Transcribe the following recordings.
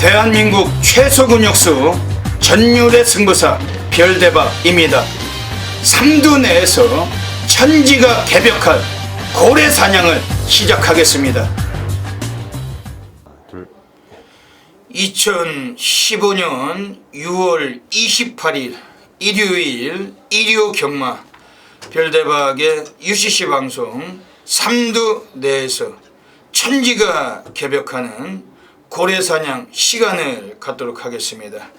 대한민국 최소 근육수 전율의 승부사 별대박입니다. 삼두 내에서 천지가 개벽한 고래 사냥을 시작하겠습니다. 2015년 6월 28일 일요일 일요 경마 별대박의 UCC 방송 삼두 내에서 천지가 개벽하는 고래사냥 시간을 갖도록 하겠습니다.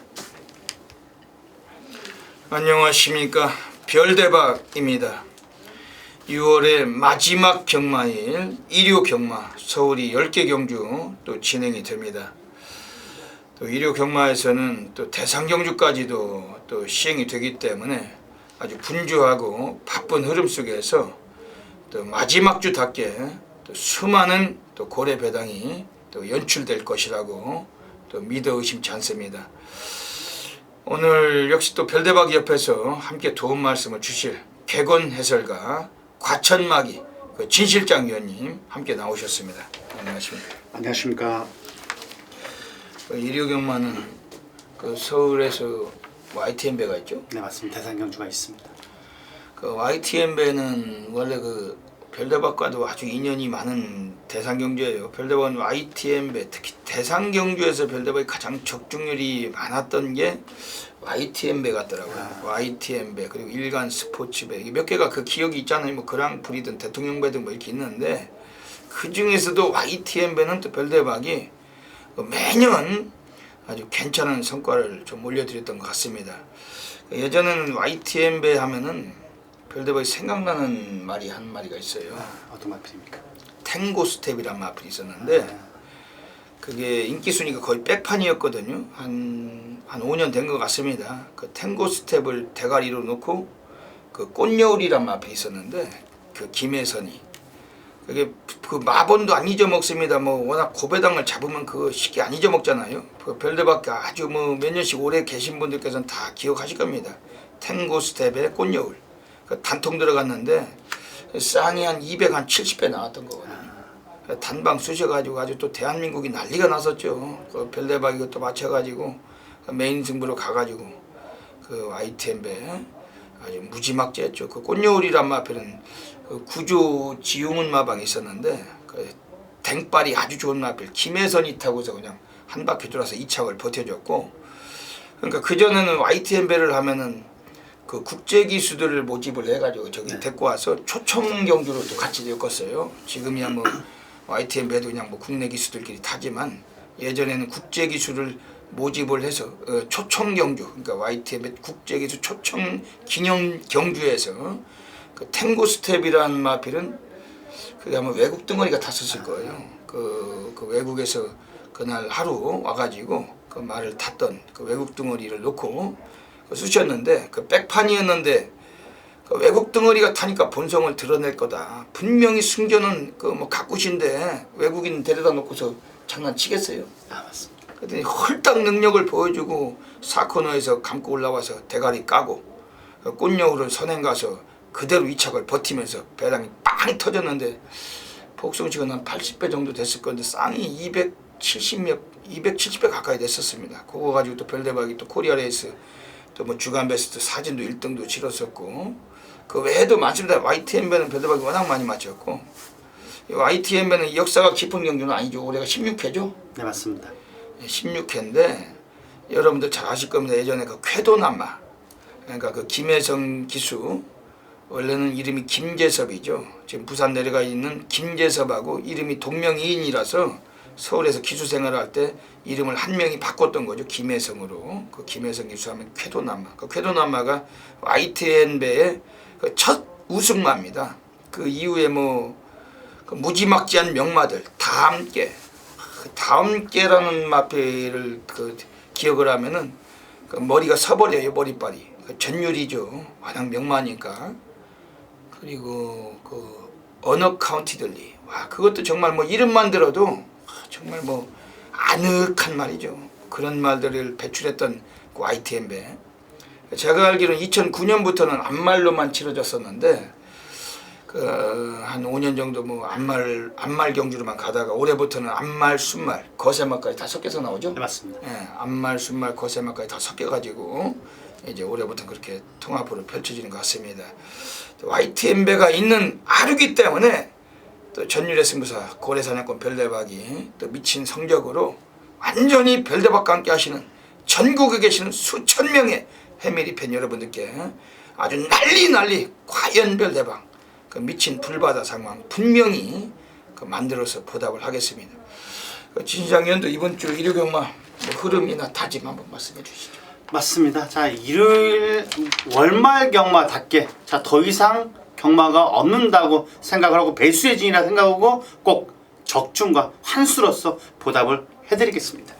안녕하십니까, 별대박입니다. 6월의 마지막 경마일 일요 경마 서울이 10개 경주 또 진행이 됩니다. 또 일요 경마에서는 또 대상 경주까지도 또 시행이 되기 때문에 아주 분주하고 바쁜 흐름 속에서 또 마지막 주답게 또 수많은 또 고래 배당이 또 연출될 것이라고 또 믿어 의심치 않습니다. 오늘 역시 또 별대박 옆에서 함께 도움 말씀을 주실 객원 해설가 과천마기 그 진실장 위원님 함께 나오셨습니다. 안녕하십니까? 안녕하십니까? 일요 경마는 그 서울에서 YTN배가 있죠? 네, 맞습니다. 대상 경주가 있습니다. 그 YTN배는 원래 그 별대박과도 아주 인연이 많은 대상 경주예요. 별대박은 YTN배, 특히 대상 경주에서 별대박이 가장 적중률이 많았던 게 YTN배 같더라고요. YTN배 그리고 일간 스포츠배 몇 개가 그 기억이 있잖아요. 뭐 그랑프리든 대통령배든 뭐 이렇게 있는데 그 중에서도 YTN배는 또 별대박이 매년 아주 괜찮은 성과를 좀 올려드렸던 것 같습니다. 예전에는 YTN배 하면은 별대박이 생각나는 말이 한 마리가 있어요. 어떤 마필입니까? 탱고 스텝이란 마필이 있었는데 그게 인기 순위가 거의 백판이었거든요. 한 5년 된 것 같습니다. 그 탱고 스텝을 대가리로 놓고 그 꽃여울이란 마필이 있었는데 그 김혜선이 그게 그 마본도 안 잊어먹습니다. 뭐 워낙 고배당을 잡으면 그거 쉽게 안 잊어먹잖아요. 그 별대박 아주 뭐 몇 년씩 오래 계신 분들께서는 다 기억하실 겁니다. 탱고 스텝의 꽃여울 그 단통 들어갔는데 쌍이 한 270배 나왔던 거거든요. 단방 쑤셔가지고 아주 또 대한민국이 난리가 났었죠. 그 별대박 이것도 맞춰가지고 메인 승부로 가가지고 그 YTN배 아주 무지막지했죠. 그 꽃여울이란 마필은 그 구조 지용은 마방이 있었는데 그 댕빨이 아주 좋은 마필 김혜선이 타고서 그냥 한 바퀴 돌아서 2착을 버텨줬고, 그러니까 그 전에는 YTN배를 하면은 그 국제 기수들을 모집을 해가지고 저기 데리고 와서 초청 경주로 또 같이 엮었어요. 지금이야 뭐 YTN배도 그냥 뭐 국내 기수들끼리 타지만 예전에는 국제 기수를 모집을 해서 초청 경주, 그러니까 YTN배 국제 기수 초청 기념 경주에서 그 탱고 스텝이라는 마필은 그게 아마 외국 등어리가 탔었을 거예요. 그 외국에서 그날 하루 와가지고 그 말을 탔던 그 외국 등어리를 놓고 쑤셨는데 그 백판이었는데 그 외국 등어리가 타니까 본성을 드러낼 거다. 분명히 승전은 그 뭐 가꾸신데 외국인 데려다 놓고서 장난치겠어요? 맞습니다. 그랬더니 홀딱 능력을 보여주고 4코너에서 감고 올라와서 대가리 까고 꽃여울을 선행 가서 그대로 2착을 버티면서 배당이 빵 터졌는데 복숭치고는 한 80배 정도 됐을 건데 쌍이 270배 가까이 됐었습니다. 그거 가지고 또 별대박이 또 코리아 레이스 또 뭐 주간 베스트 사진도 1등도 치렀었고 그 외에도 많습니다. YTN배는 별대박이 워낙 많이 맞췄고 YTN배는 역사가 깊은 경주는 아니죠. 올해가 16회죠? 네, 맞습니다. 16회인데 여러분들 잘 아실 겁니다. 예전에 그 쾌도남마 그러니까 그 김혜성 기수 원래는 이름이 김재섭이죠. 지금 부산 내려가 있는 김재섭하고 이름이 동명이인이라서 서울에서 기수 생활을 할 때 이름을 한 명이 바꿨던 거죠. 김혜성으로. 그 김혜성 기수하면 쾌도남마. 그 쾌도남마가 YTN배의 그 첫 우승마입니다. 그 이후에 뭐 그 무지막지한 명마들 다 함께 그 다함께라는 마필을 그 기억을 하면은 그 머리가 서버려요. 머리빨이 그 전율이죠. 워낙 명마니까. 그리고 그 언어 카운티들리 와 그것도 정말 뭐 이름만 들어도 정말 뭐 아늑한 말이죠. 그런 말들을 배출했던 그 YTN배. 제가 알기로는 2009년부터는 앞말로만 치러졌었는데 한 5년 정도 뭐 안말 경주로만 가다가 올해부터는 안말, 순말, 거세말까지 다 섞여서 나오죠. 네, 맞습니다. 예, 안말, 순말, 거세말까지 다 섞여가지고 이제 올해부터 그렇게 통합으로 펼쳐지는 것 같습니다. YTN배가 있는 하루기 때문에 또 전율의 승부사 고래사냥꾼 별대박이 또 미친 성적으로 완전히 별대박과 함께 하시는 전국에 계시는 수천 명의 해밀이 팬 여러분들께 아주 난리 과연 별대박 그 미친 불바다 상황 분명히 만들어서 보답을 하겠습니다. 진시장위원도 이번 주 일요 경마 흐름이나 다짐 한번 말씀해 주시죠. 맞습니다. 자, 일요일 월말 경마답게 자, 더 이상 경마가 없는다고 생각을 하고 배수의 진이라 생각하고 꼭 적중과 환수로서 보답을 해드리겠습니다.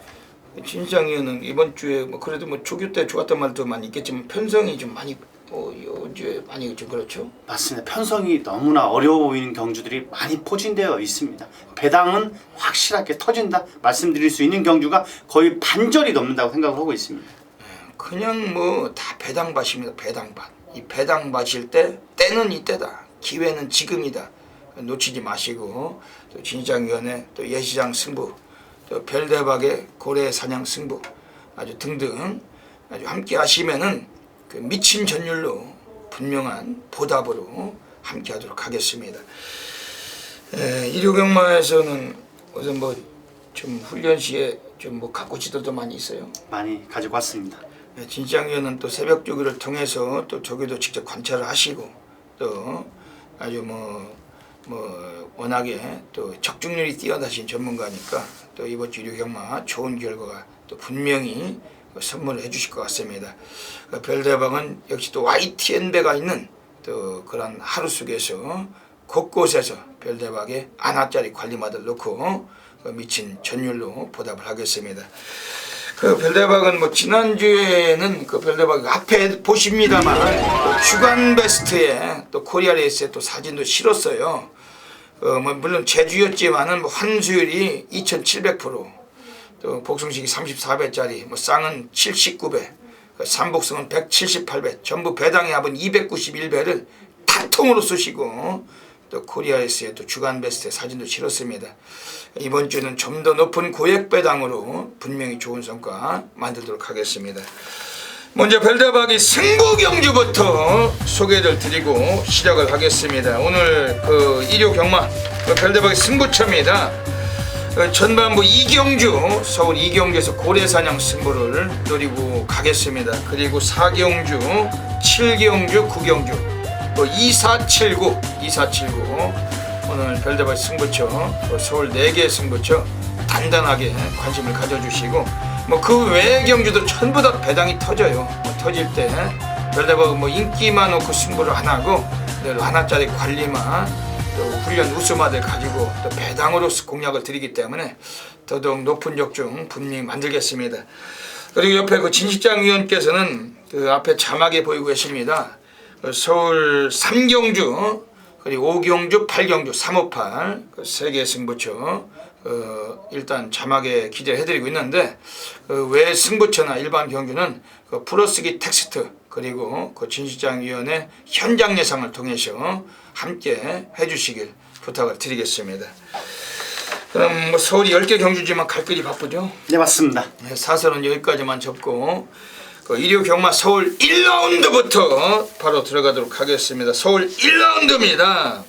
진시장위원은 이번 주에 뭐 그래도 뭐 조교 때 좋았던 말도 많이 있겠지만 편성이 좀 많이 요즘 많이 좀 그렇죠. 맞습니다. 편성이 너무나 어려워 보이는 경주들이 많이 포진되어 있습니다. 배당은 확실하게 터진다 말씀드릴 수 있는 경주가 거의 반절이 넘는다고 생각을 하고 있습니다. 그냥 뭐 다 배당밭입니다. 배당밭. 이 배당밭일 때 때는 이때다. 기회는 지금이다. 놓치지 마시고 또 진시장위원회 또 예시장 승부 또 별대박의 고래 사냥 승부 아주 등등 아주 함께 하시면은 그 미친 전율로 분명한 보답으로 함께 하도록 하겠습니다. 일요 경마에서는 우선 뭐 좀 훈련 시에 좀 뭐 갖고 지도도 많이 있어요. 많이 가지고 왔습니다. 진시장위원은 또 새벽 조교를 통해서 또 조교도 직접 관찰을 하시고 또 아주 뭐 워낙에 또 적중률이 뛰어나신 전문가니까 또 이번 주 일요 경마 좋은 결과가 또 분명히 선물을 해주실 것 같습니다. 별대박은 역시 또 YTN배가 있는 또 그런 하루 속에서 곳곳에서 별대박의 안하짜리 관리마들 놓고 미친 전율로 보답을 하겠습니다. 그 별대박은 뭐 지난주에는 그 별대박 앞에 보십니다만 주간 베스트에 또 코리아 레이스에 또 사진도 실었어요. 뭐 물론 제주였지만은 뭐 환수율이 2,700%, 또 복승식이 34배짜리, 뭐 쌍은 79배, 삼복승은 178배, 전부 배당의 합은 291배를 단통으로 쏘시고 또 코리아에스의 또 주간 베스트 사진도 실었습니다. 이번 주는 좀 더 높은 고액 배당으로 분명히 좋은 성과 만들도록 하겠습니다. 먼저 별대박이 승부 경주부터 소개를 드리고 시작을 하겠습니다. 오늘 그 일요 경마 별대박의 승부처입니다. 전반부 2경주 서울 2경주에서 고래사냥 승부를 노리고 가겠습니다. 그리고 4경주, 7경주, 9경주 2479 오늘 별대박 승부처 서울 4개 승부처 단단하게 관심을 가져주시고 뭐 그 외의 경주도 전부 다 배당이 터져요. 터질 때 별대박은 뭐 인기만 놓고 승부를 안 하고 늘 하나짜리 관리만 또 훈련 우수마들 가지고 또 배당으로 공략을 드리기 때문에 더더욱 높은 적중 분명히 만들겠습니다. 그리고 옆에 그 진시장 위원께서는 그 앞에 자막에 보이고 계십니다. 서울 3경주 그리고 5경주, 8경주, 358 그 3개 승부처 일단 자막에 기재를 해드리고 있는데 외 승부처나 일반 경주는 그 풀어쓰기 텍스트 그리고 그 진시장위원회 현장 예상을 통해서 함께 해주시길 부탁을 드리겠습니다. 그럼 뭐 서울이 10개 경주지만 갈 길이 바쁘죠? 네, 맞습니다. 사설은 여기까지만 접고 일요 경마 서울 1라운드부터 바로 들어가도록 하겠습니다. 서울 1라운드입니다.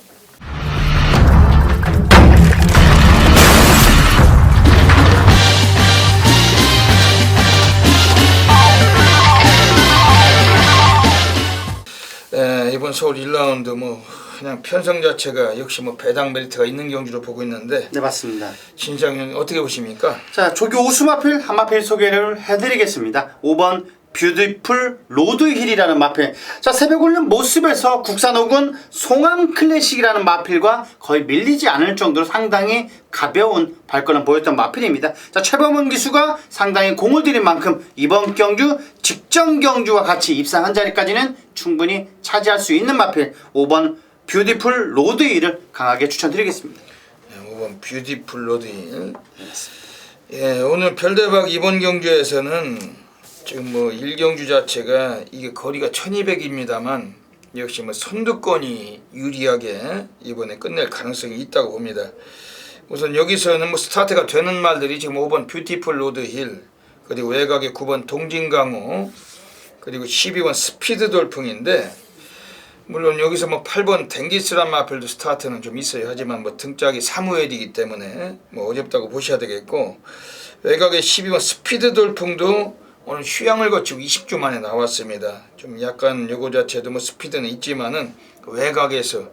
이번 서울 1라운드 뭐 그냥 편성 자체가 역시 뭐 배당 메리트가 있는 경주로 보고 있는데 네, 맞습니다. 진시장님 어떻게 보십니까? 자, 조교 우수마필 한 마필 소개를 해드리겠습니다. 5번 뷰티풀 로드힐이라는 마필. 자, 새벽 울는 모습에서 국산 혹은 송암 클래식이라는 마필과 거의 밀리지 않을 정도로 상당히 가벼운 발걸음 보였던 마필입니다. 자, 최범은 기수가 상당히 공을 들인 만큼 이번 경주 직전 경주와 같이 입상한 자리까지는 충분히 차지할 수 있는 마필 5번 뷰티풀 로드힐을 강하게 추천드리겠습니다. 5번 뷰티풀 로드힐. 오늘 별대박 이번 경주에서는 지금 뭐 1경주 자체가 이게 거리가 1200입니다만 역시 뭐 선두권이 유리하게 이번에 끝낼 가능성이 있다고 봅니다. 우선 여기서는 뭐 스타트가 되는 말들이 지금 5번 뷰티풀 로드 힐, 그리고 외곽의 9번 동진강호, 그리고 12번 스피드 돌풍인데, 물론 여기서 뭐 8번 댕기스란 마필도 스타트는 좀 있어요. 하지만 뭐 등짝이 사무엘이기 때문에 뭐 어렵다고 보셔야 되겠고, 외곽의 12번 스피드 돌풍도 오늘 휴양을 거치고 20주 만에 나왔습니다. 좀 약간 요거 자체도 뭐 스피드는 있지만은 그 외곽에서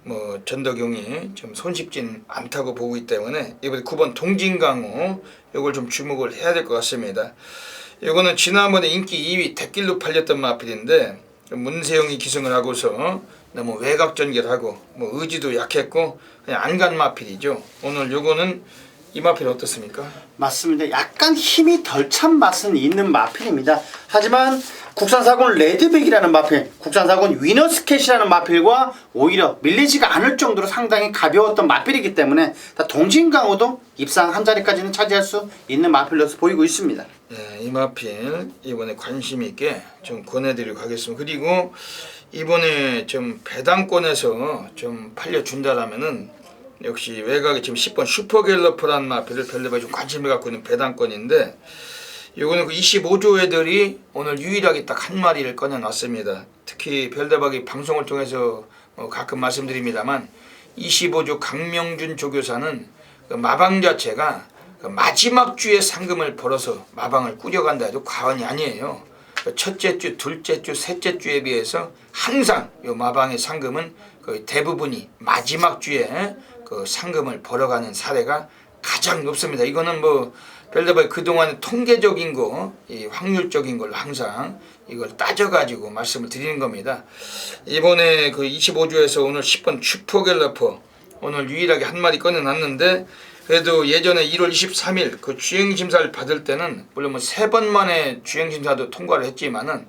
뭐 전덕용이 좀 손쉽진 않다고 보고 있기 때문에 이번에 9번 동진강호 요걸 좀 주목을 해야 될 것 같습니다. 요거는 지난번에 인기 2위 대길로 팔렸던 마필인데, 문세영이 기승을 하고서 너무 외곽 전개하고 뭐 의지도 약했고 그냥 안 간 마필이죠. 오늘 요거는 이 마필 어떻습니까? 맞습니다. 약간 힘이 덜 찬 맛은 있는 마필입니다. 하지만 국산사군 레드백이라는 마필, 국산사군 위너스캣이라는 마필과 오히려 밀리지가 않을 정도로 상당히 가벼웠던 마필이기 때문에 동진강호도 입상 한 자리까지는 차지할 수 있는 마필로서 보이고 있습니다. 네, 이 마필 이번에 관심 있게 좀 권해드리고 가겠습니다. 그리고 이번에 좀 배당권에서 좀 팔려준다라면은 역시 외곽에 지금 10번 슈퍼갤러퍼라는 마필을 별로가 좀 관심을 갖고 있는 배당권인데, 요거는 그 25조 애들이 오늘 유일하게 딱 한 마리를 꺼내놨습니다. 특히 별대박이 방송을 통해서 가끔 말씀드립니다만 25조 강명준 조교사는 그 마방 자체가 그 마지막 주에 상금을 벌어서 마방을 꾸려간다 해도 과언이 아니에요. 그 첫째 주, 둘째 주, 셋째 주에 비해서 항상 요 마방의 상금은 거의 대부분이 마지막 주에 그 상금을 벌어가는 사례가 가장 높습니다. 이거는 뭐 별다방 그동안 통계적인 거, 이 확률적인 걸로 항상 이걸 따져가지고 말씀을 드리는 겁니다. 이번에 그 25조에서 오늘 10번 슈퍼갤러퍼 오늘 유일하게 한 마리 꺼내놨는데, 그래도 예전에 1월 23일 그 주행심사를 받을 때는 물론 뭐 3번 만에 주행심사도 통과를 했지만은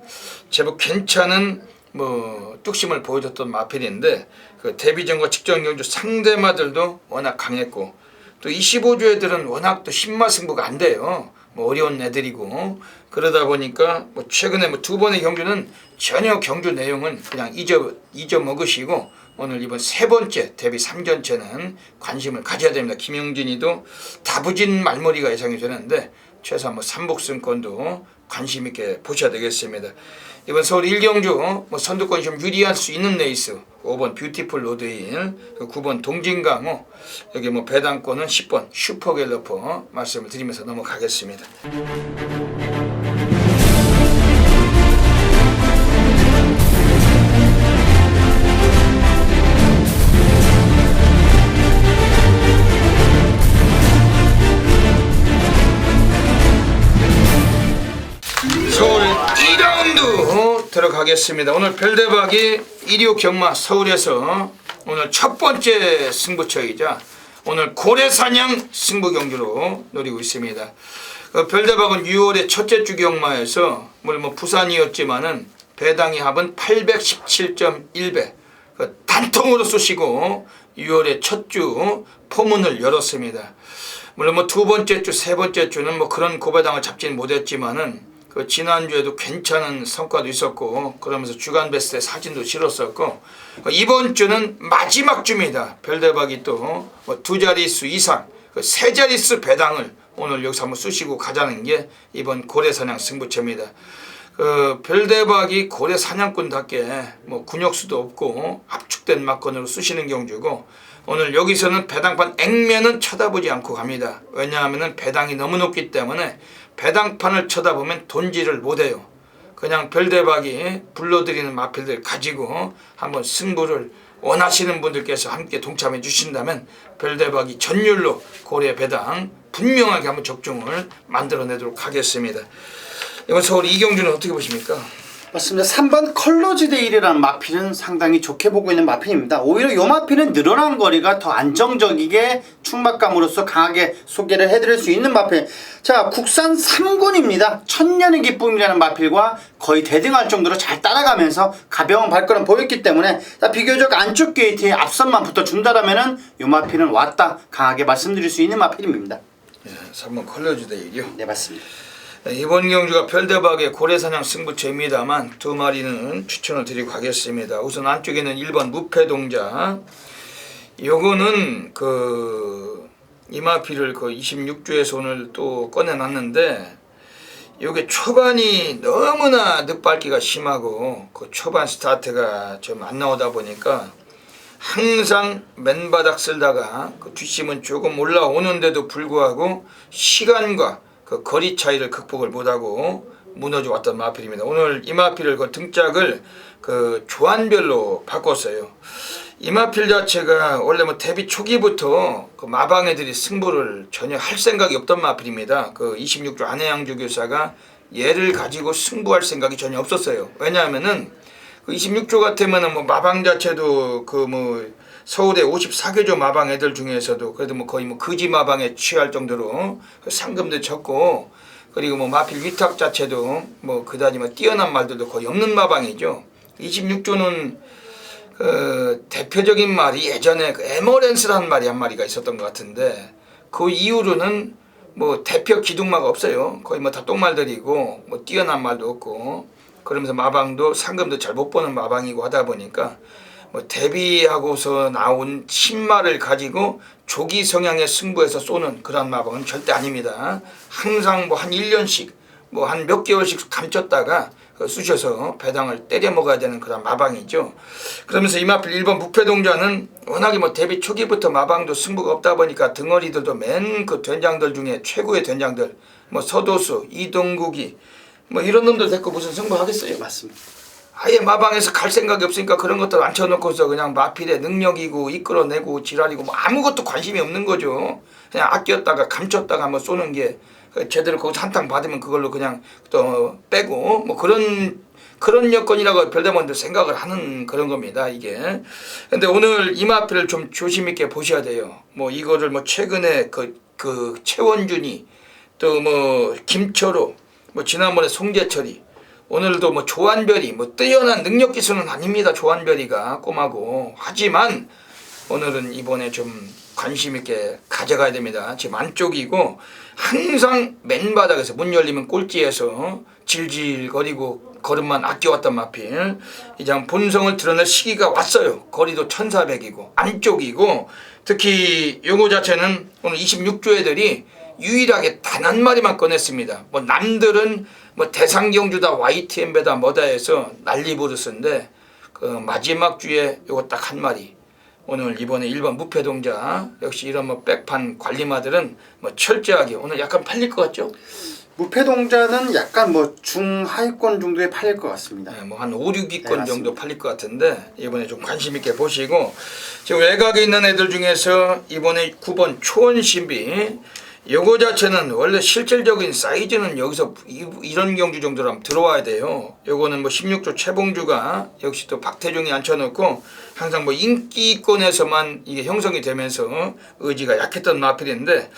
제법 괜찮은 뭐 뚝심을 보여줬던 마필인데, 그 데뷔전과 직전 경주 상대마들도 워낙 강했고, 또 25조 애들은 워낙 또 신마 승부가 안 돼요. 뭐 어려운 애들이고, 그러다 보니까 뭐 최근에 뭐 2번의 경주는 전혀 경주 내용은 그냥 잊어먹으시고 오늘 이번 3번째 데뷔 3전째는 관심을 가져야 됩니다. 김영진이도 다부진 말머리가 예상이 되는데 최소한 뭐 3복승권도 관심 있게 보셔야 되겠습니다. 이번 서울 1경주 뭐 선두권이 좀 유리할 수 있는 레이스 5번 뷰티풀 로드힐, 9번 동진강호, 여기 뭐 배당권은 10번 슈퍼갤러퍼 말씀을 드리면서 넘어가겠습니다. 서울 2라운드 들어가겠습니다. 오늘 별대박이 1.25 경마 서울에서 오늘 첫 번째 승부처이자 오늘 고래사냥 승부경주로 노리고 있습니다. 별대박은 6월의 첫째 주 경마에서 물론 뭐 부산이었지만은 배당의 합은 817.1배 단통으로 쏘시고 6월의 첫 주 포문을 열었습니다. 물론 뭐 두 번째 주, 세 번째 주는 뭐 그런 고배당을 잡지는 못했지만은 그 지난주에도 괜찮은 성과도 있었고, 그러면서 주간 베스트에 사진도 실었었고, 이번 주는 마지막 주입니다. 별대박이 또 뭐 2자릿수 이상, 세 자릿수 배당을 오늘 여기서 한번 쑤시고 가자는 게 이번 고래사냥 승부처입니다. 그 별대박이 고래사냥꾼답게 뭐 군역수도 없고 압축된 막건으로 쑤시는 경주고, 오늘 여기서는 배당판 액면은 쳐다보지 않고 갑니다. 왜냐하면 배당이 너무 높기 때문에 배당판을 쳐다보면 돈질을 못해요. 그냥 별대박이 불러들이는 마필들 가지고 한번 승부를 원하시는 분들께서 함께 동참해 주신다면 별대박이 전율로 고래 배당 분명하게 한번 적중을 만들어내도록 하겠습니다. 이번 서울 이경주는 어떻게 보십니까? 맞습니다. 3번 컬러즈데일이라는 마필은 상당히 좋게 보고 있는 마필입니다. 오히려 이 마필은 늘어난 거리가 더 안정적이게 충막감으로써 강하게 소개를 해드릴 수 있는 마필. 자, 국산 3군입니다. 천년의 기쁨이라는 마필과 거의 대등할 정도로 잘 따라가면서 가벼운 발걸음 보였기 때문에 비교적 안쪽 게이트에 앞선만 붙어준다라면은 이 마필은 왔다 강하게 말씀드릴 수 있는 마필입니다. 예, 3번 컬러즈데일이요. 네, 맞습니다. 이번 경주가 별대박의 고래사냥 승부처입니다만 두 마리는 추천을 드리고 가겠습니다. 우선 안쪽에는 1번 무패동자. 요거는 이마피를 26주에서 오늘 또 꺼내놨는데 요게 초반이 너무나 늦밟기가 심하고 그 초반 스타트가 좀 안 나오다 보니까 항상 맨바닥 쓸다가 그 뒷심은 조금 올라오는데도 불구하고 시간과 그 거리 차이를 극복을 못하고 무너져 왔던 마필입니다. 오늘 이 마필을 그 등짝을 그 조안별로 바꿨어요. 이 마필 자체가 원래 뭐 데뷔 초기부터 그 마방 애들이 승부를 전혀 할 생각이 없던 마필입니다. 그 26주 안혜양 조교사가 얘를 가지고 승부할 생각이 전혀 없었어요. 왜냐하면은 그 26조 같으면은 뭐 마방 자체도 서울의 54개조 마방 애들 중에서도 그래도 뭐 거의 뭐 거지 마방에 취할 정도로 그 상금도 적고 그리고 뭐 마필 위탁 자체도 뭐 그다지 뭐 뛰어난 말들도 거의 없는 마방이죠. 26조는 그 대표적인 말이 예전에 그 에머랜스라는 말이 한 마리가 있었던 것 같은데 그 이후로는 뭐 대표 기둥마가 없어요. 거의 뭐 다 똥말들이고 뭐 뛰어난 말도 없고 그러면서 마방도 상금도 잘 못 보는 마방이고 하다 보니까 뭐 데뷔하고서 나온 신말을 가지고 조기 성향의 승부에서 쏘는 그런 마방은 절대 아닙니다. 항상 뭐 한 1년씩 뭐 한 몇 개월씩 감췄다가 쑤셔서 배당을 때려 먹어야 되는 그런 마방이죠. 그러면서 이마필 1번 무패동자는 워낙에 뭐 데뷔 초기부터 마방도 승부가 없다 보니까 등어리들도 맨 그 된장들 중에 최고의 된장들 뭐 서도수, 이동국이 뭐 이런 놈들 데리고 무슨 승부하겠어요. 맞습니다. 아예 마방에서 갈 생각이 없으니까 그런 것들 앉혀놓고서 그냥 마필의 능력이고 이끌어내고 지랄이고 뭐 아무것도 관심이 없는 거죠. 그냥 아꼈다가 감췄다가 한번 쏘는 게 제대로 거기서 한탕 받으면 그걸로 그냥 또 빼고 뭐 그런 여건이라고 별대원들 생각을 하는 그런 겁니다 이게. 근데 오늘 이마필을 좀 조심 있게 보셔야 돼요. 뭐 이거를 뭐 최근에 그 최원준이 또 뭐 김철호 뭐 지난번에 송재철이 오늘도 뭐 조한별이 뭐 뛰어난 능력 기술은 아닙니다. 조한별이가 꼬마고. 하지만 오늘은 이번에 좀 관심 있게 가져가야 됩니다. 지금 안쪽이고 항상 맨바닥에서 문 열리면 꼴찌에서 질질거리고 걸음만 아껴왔던 마필. 이제 본성을 드러낼 시기가 왔어요. 거리도 1400이고 안쪽이고 특히 요거 자체는 오늘 26조 애들이 유일하게 단 한 마리만 꺼냈습니다. 뭐 남들은 뭐 대상경주다 YTM배다 뭐다 해서 난리 부르스인데 그 마지막 주에 요거 딱 한 마리. 오늘 이번에 1번 무패동자 역시 이런 뭐 백판 관리마들은 뭐 철저하게 오늘 약간 팔릴 것 같죠? 무패동자는 약간 뭐 중하위권 정도에 팔릴 것 같습니다. 네, 뭐 한 5, 6위권 네, 정도 팔릴 것 같은데 이번에 좀 관심 있게 보시고 지금 외곽에 있는 애들 중에서 이번에 9번 초원신비 요거 자체는 원래 실질적인 사이즈는 여기서 이런 경주 정도라면 들어와야 돼요. 요거는 뭐 16조 최봉주가 역시 또 박태종이 앉혀놓고 항상 뭐 인기권에서만 이게 형성이 되면서 의지가 약했던 마필인데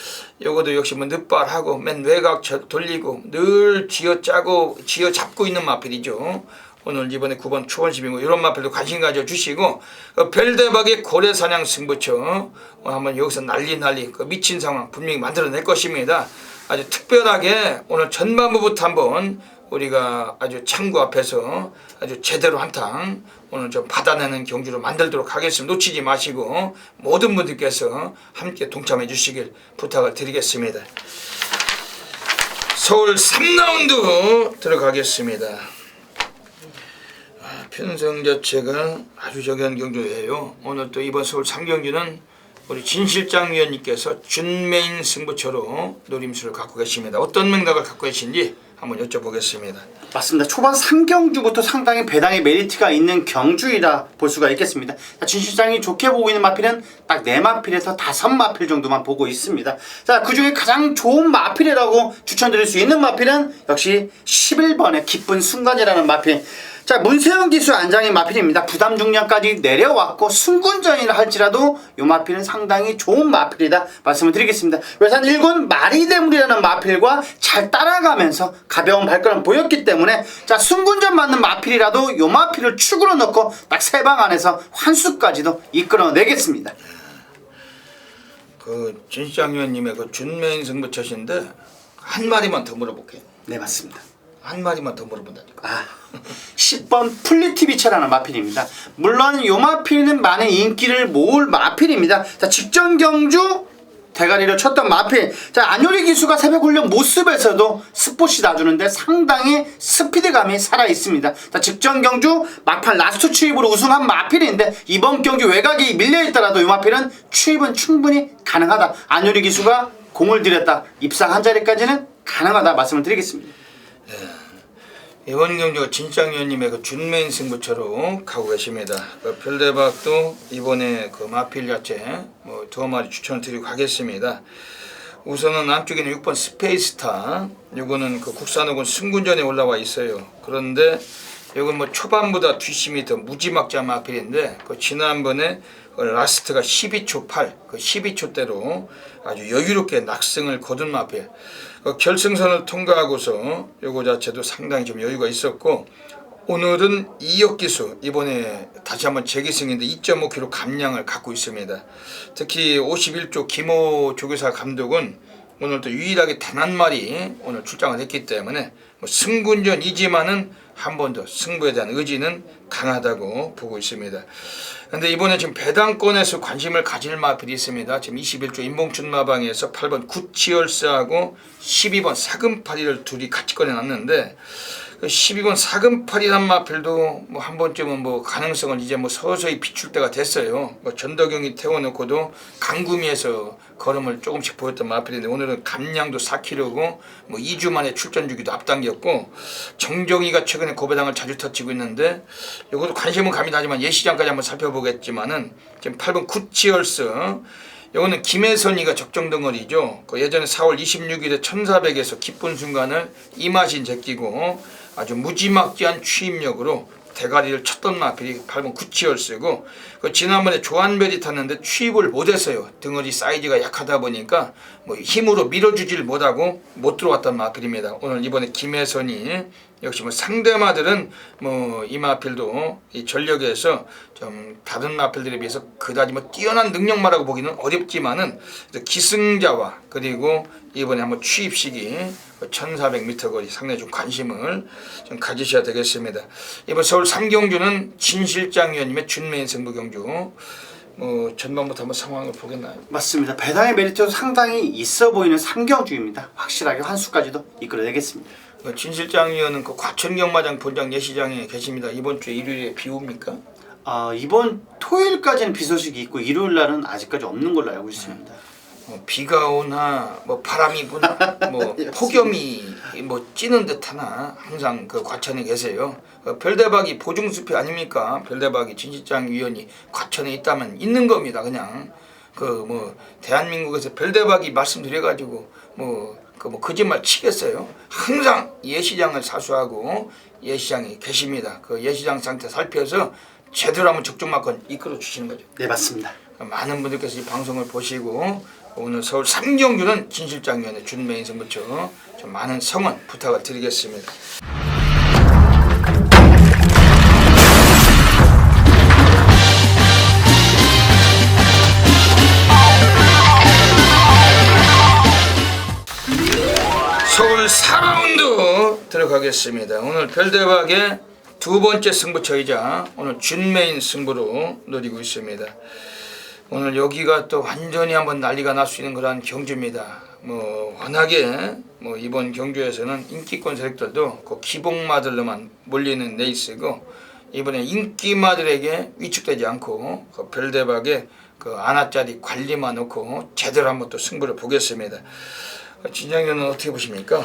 요거도 역시 뭐 늦발하고 맨 외곽 돌리고 늘 쥐어잡고 있는 마필이죠. 오늘 이번에 9번 초원심이고 이런 마필도 관심 가져주시고 별대박의 고래사냥 승부처 한번 여기서 난리 그 미친 상황 분명히 만들어낼 것입니다. 아주 특별하게 오늘 전반부부터 한번 우리가 아주 창구 앞에서 아주 제대로 한탕 오늘 좀 받아내는 경주로 만들도록 하겠습니다. 놓치지 마시고 모든 분들께서 함께 동참해 주시길 부탁을 드리겠습니다. 서울 3라운드 들어가겠습니다. 편성 자체가 아주 저기한 경주예요. 오늘 또 이번 서울 3경주는 우리 진실장 위원님께서 준메인 승부처로 노림수를 갖고 계십니다. 어떤 맥락을 갖고 계신지 한번 여쭤보겠습니다. 맞습니다. 초반 3경주부터 상당히 배당의 메리트가 있는 경주이라 볼 수가 있겠습니다. 진 실장이 좋게 보고 있는 마필은 딱 4마필에서 5마필 정도만 보고 있습니다. 자, 그중에 가장 좋은 마필이라고 추천드릴 수 있는 마필은 역시 11번의 기쁜 순간이라는 마필. 자, 문세영 기수 안장인 마필입니다. 부담 중량까지 내려왔고 승군전이라 할지라도 이 마필은 상당히 좋은 마필이다 말씀을 드리겠습니다. 외산 1군 마리대물이라는 마필과 잘 따라가면서 가벼운 발걸음 보였기 때문에 자, 승군전 맞는 마필이라도 이 마필을 축으로 넣고 딱 3방 안에서 환수까지도 이끌어내겠습니다. 그 진시장 위원님의 그 준메인 승부처신데 한 마디만 더 물어볼게요. 네, 맞습니다. 한 마디만 더 물어본다니까. 10번 플리티비체라는 마필입니다. 물론 요 마필은 많은 인기를 모을 마필입니다. 자, 직전 경주 대가리를 쳤던 마필. 자, 안효리 기수가 새벽 훈련 모습에서도 스포시 놔주는데 상당히 스피드감이 살아 있습니다. 자, 직전 경주 막판 라스트 추입으로 우승한 마필인데 이번 경주 외곽이 밀려 있더라도 이 마필은 추입은 충분히 가능하다. 안효리 기수가 공을 들였다. 입상 한 자리까지는 가능하다 말씀을 드리겠습니다. 이번 경주가 진짱위원님의 그 준메인 승부처로 가고 계십니다. 그 별대박도 이번에 그 마필 자체 뭐 2마리 추천을 드리고 가겠습니다. 우선은 남쪽에는 6번 스페이스타, 요거는 그 국산호군 승군전에 올라와 있어요. 그런데 요건 뭐 초반보다 뒷심이 더 무지막지한 마필인데 그 지난번에 그 라스트가 12초 8, 그 12초대로 아주 여유롭게 낙승을 거둔 마필. 그 결승선을 통과하고서 요거 자체도 상당히 좀 여유가 있었고, 오늘은 이역기수 이번에 다시 한번 재기승인데 2.5kg 감량을 갖고 있습니다. 특히 51조 김호 조교사 감독은 오늘 또 유일하게 단 한 마리 오늘 출장을 했기 때문에 뭐 승군전이지만은 한 번 더 승부에 대한 의지는 강하다고 보고 있습니다. 근데 이번에 지금 배당권에서 관심을 가질 마필이 있습니다. 지금 21조 인봉춘 마방에서 8번 구치얼스하고 12번 사금파리를 둘이 같이 꺼내놨는데, 그 12번 사금팔이란 마필도 뭐 한 번쯤은 뭐 가능성을 이제 뭐 서서히 비출 때가 됐어요. 뭐 전덕영이 태워놓고도 강구미에서 걸음을 조금씩 보였던 마필인데 오늘은 감량도 4kg고 뭐 2주 만에 출전 주기도 앞당겼고, 정정이가 최근에 고배당을 자주 터치고 있는데 이것도 관심은 감이 나지만 예시장까지 한번 살펴보겠지만은 지금 8번 구치얼스, 이거는 김혜선이가 적정덩어리죠. 그 예전에 4월 26일에 1400에서 기쁜 순간을 이마신 제끼고 아주 무지막지한 추입력으로 대가리를 쳤던 마필이 8번 구치얼스고, 그 지난번에 조한별이 탔는데 추입을 못했어요. 덩어리 사이즈가 약하다 보니까 뭐 힘으로 밀어주질 못하고 못 들어왔던 마필입니다. 오늘 이번에 김혜선이 역시 뭐 상대마들은 뭐 이 마필도 이 전력에서 좀 다른 마필들에 비해서 그다지 뭐 뛰어난 능력마라고 보기는 어렵지만은 기승자와 그리고 이번에 한번 추입식이 1400m 거리 상당히 좀 관심을 좀 가지셔야 되겠습니다. 이번 서울 삼경주는 진 실장 위원님의 준메인 승부 경주, 뭐 전반부터 한번 상황을 보겠나요? 맞습니다. 배당의 메리트도 상당히 있어 보이는 삼경주입니다. 확실하게 환수까지도 이끌어내겠습니다. 진 실장 위원은 그 과천경마장 본장 예시장에 계십니다. 이번 주 일요일에 비 옵니까? 이번 토요일까지는 비 소식이 있고 일요일 날은 아직까지 없는 걸로 알고 있습니다. 비가 오나 뭐 바람이 부나 뭐 폭염이 뭐 찌는 듯하나 항상 그 과천에 계세요. 별대박이 보증수표 아닙니까? 별대박이 진실장 위원이 과천에 있다면 있는 겁니다. 그냥 그 뭐 대한민국에서 별대박이 말씀드려가지고 뭐 거짓말 치겠어요. 항상 예시장을 사수하고 예시장에 계십니다. 그 예시장 상태 살펴서 제대로 한번 적중마건 이끌어 주시는 거죠. 네, 맞습니다. 많은 분들께서 이 방송을 보시고 오늘 서울 삼경주는 진 실장위원회 준메인 승부처 좀 많은 성원 부탁을 드리겠습니다. 서울 4라운드 들어가겠습니다. 오늘 별대박의 두 번째 승부처이자 오늘 준메인 승부로 노리고 있습니다. 오늘 여기가 또 완전히 한번 난리가 날 수 있는 그런 경주입니다. 뭐 워낙에 뭐 이번 경주에서는 인기권 세력들도 그 기복마들로만 몰리는 레이스고, 이번에 인기마들에게 위축되지 않고 그 별대박의 그 안아짜리 관리만 놓고 제대로 한번 또 승부를 보겠습니다. 진장님은 어떻게 보십니까?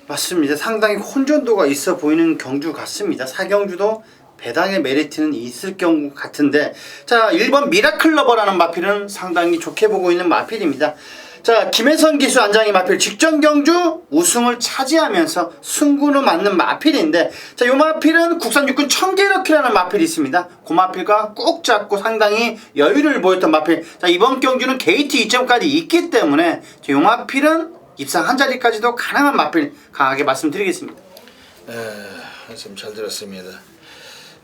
맞습니다. 상당히 혼전도가 있어 보이는 경주 같습니다. 사경주도 배당의 메리트는 있을 경우 같은데, 자, 1번 미라클러버라는 마필은 상당히 좋게 보고 있는 마필입니다. 자, 김혜선 기수 안장이 마필 직전 경주 우승을 차지하면서 승구는 맞는 마필인데, 자, 요 마필은 국산 육군 청계력이라는 마필이 있습니다. 그 마필과 꾹 잡고 상당히 여유를 보였던 마필. 자, 이번 경주는 게이트 2점까지 있기 때문에 요 마필은 입상 한 자리까지도 가능한 마필 강하게 말씀드리겠습니다. 말씀 잘 들었습니다.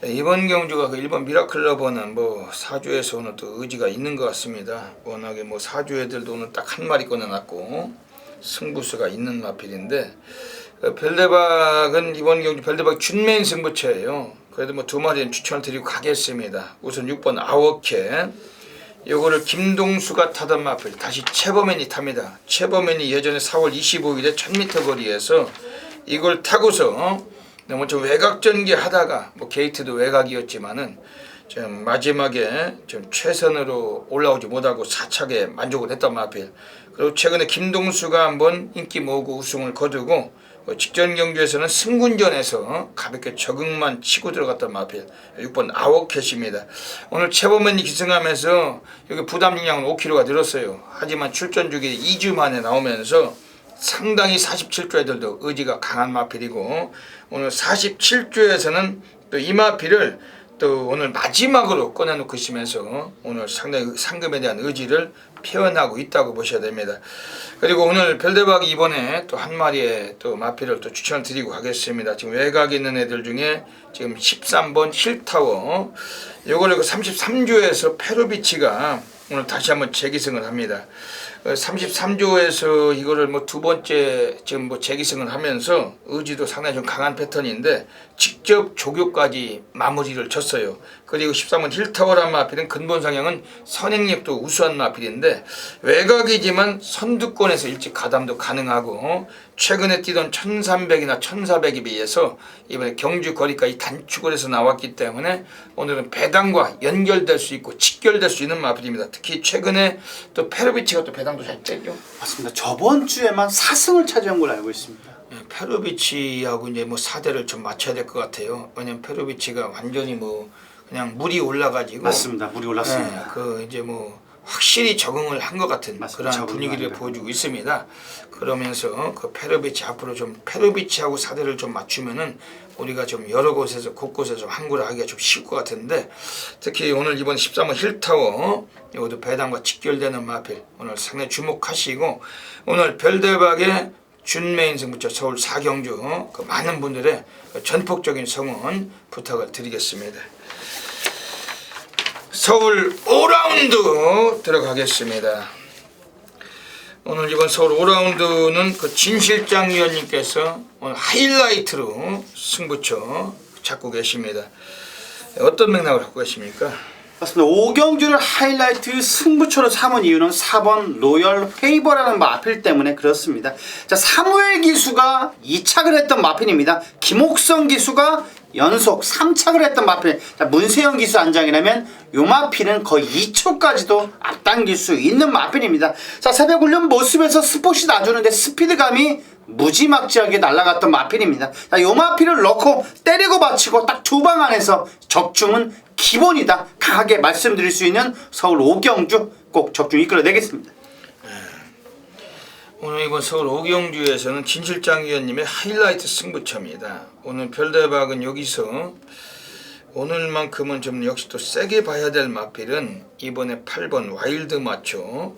이번 경주가 그 1번 미라클러버는 뭐 사주에서 오늘 또 의지가 있는 것 같습니다. 워낙에 뭐 사주 애들도 오늘 딱 한 마리 꺼내놨고 승부수가 있는 마필인데, 별대박은 이번 경기 별대박 준메인 승부처예요. 그래도 뭐 두 마리는 추천을 드리고 가겠습니다. 우선 6번 아워케. 요거를 김동수가 타던 마필 다시 최범현이 탑니다. 최범현이 예전에 4월 25일에 1000m 거리에서 이걸 타고서 너무 좀 외곽 전개하다가 뭐 게이트도 외곽이었지만은 좀 마지막에 좀 최선으로 올라오지 못하고 4착에 만족을 했던 마필. 그리고 최근에 김동수가 한번 인기 모으고 우승을 거두고 직전 경주에서는 승군전에서 가볍게 적응만 치고 들어갔던 마필 6번 아워캣입니다. 오늘 최범현이 기승하면서 여기 부담 중량은 5kg가 늘었어요. 하지만 출전 주기 2주 만에 나오면서 상당히 47조 애들도 의지가 강한 마필이고 오늘 47조에서는 또 이 마필을 또 오늘 마지막으로 꺼내놓고 있으면서 오늘 상당히 상금에 대한 의지를 표현하고 있다고 보셔야 됩니다. 그리고 오늘 별대박이 이번에 또 한 마리의 또 마필을 또 추천을 드리고 가겠습니다. 지금 외곽에 있는 애들 중에 지금 13번 힐타워 요거를 33조에서 페로비치가 오늘 다시 한번 재기승을 합니다. 33조에서 이거를 뭐 두 번째 지금 뭐 재기승을 하면서 의지도 상당히 좀 강한 패턴인데 직접 조교까지 마무리를 쳤어요. 그리고 13번 힐타워란 마필은 근본 상향은 선행력도 우수한 마필인데 외곽이지만 선두권에서 일찍 가담도 가능하고 최근에 뛰던 1300이나 1400에 비해서 이번에 경주 거리까지 단축을 해서 나왔기 때문에 오늘은 배당과 연결될 수 있고 직결될 수 있는 마필입니다. 특히 최근에 또 페로비치가 또 배당도 잘 떼죠. 맞습니다. 저번 주에만 4승을 차지한 걸로 알고 있습니다. 페로비치하고 이제 뭐 4대를 좀 맞춰야 될 것 같아요. 왜냐면 페로비치가 완전히 뭐 그냥 물이 올라가지고 맞습니다. 물이 올랐습니다. 그 이제 뭐 확실히 적응을 한 것 같은 맞습니다. 그런 분위기를 보여주고 있습니다. 그러면서 그 페로비치 앞으로 좀 페로비치하고 4대를 좀 맞추면은 우리가 좀 여러 곳에서 곳곳에서 좀 항구를 하기가 좀 쉬울 것 같은데 특히 오늘 이번 13번 힐타워 이것도 배당과 직결되는 마필 오늘 상당히 주목하시고 오늘 별대박의 준메인 승부처 서울 4경주 그 많은 분들의 전폭적인 성원 부탁을 드리겠습니다. 서울 5라운드 들어가겠습니다. 오늘 이번 서울 5라운드는 그 진실장 위원님께서 오늘 하이라이트로 승부처 잡고 계십니다. 어떤 맥락을 갖고 계십니까? 맞습니다. 5경주를 하이라이트 승부처로 삼은 이유는 4번 로열 페이버라는 마필 때문에 그렇습니다. 자, 사무엘 기수가 2착을 했던 마필입니다. 김옥성 기수가 연속 3착을 했던 마필. 자, 문세영 기수 안장이라면 요 마필은 거의 2초까지도 앞당길 수 있는 마필입니다. 자, 새벽 훈련 모습에서 스포시 놔주는데 스피드감이 무지막지하게 날아갔던 마필입니다. 자, 요 마필을 넣고 때리고 받치고 딱 두 방 안에서 적중은 기본이다. 강하게 말씀드릴 수 있는 서울 5경주 꼭 적중 이끌어내겠습니다. 오늘 이번 서울 5경주에서는 진실장 위원님의 하이라이트 승부처입니다. 오늘 별대박은 여기서 오늘만큼은 좀 역시 또 세게 봐야 될 마필은 이번에 8번 와일드 마초.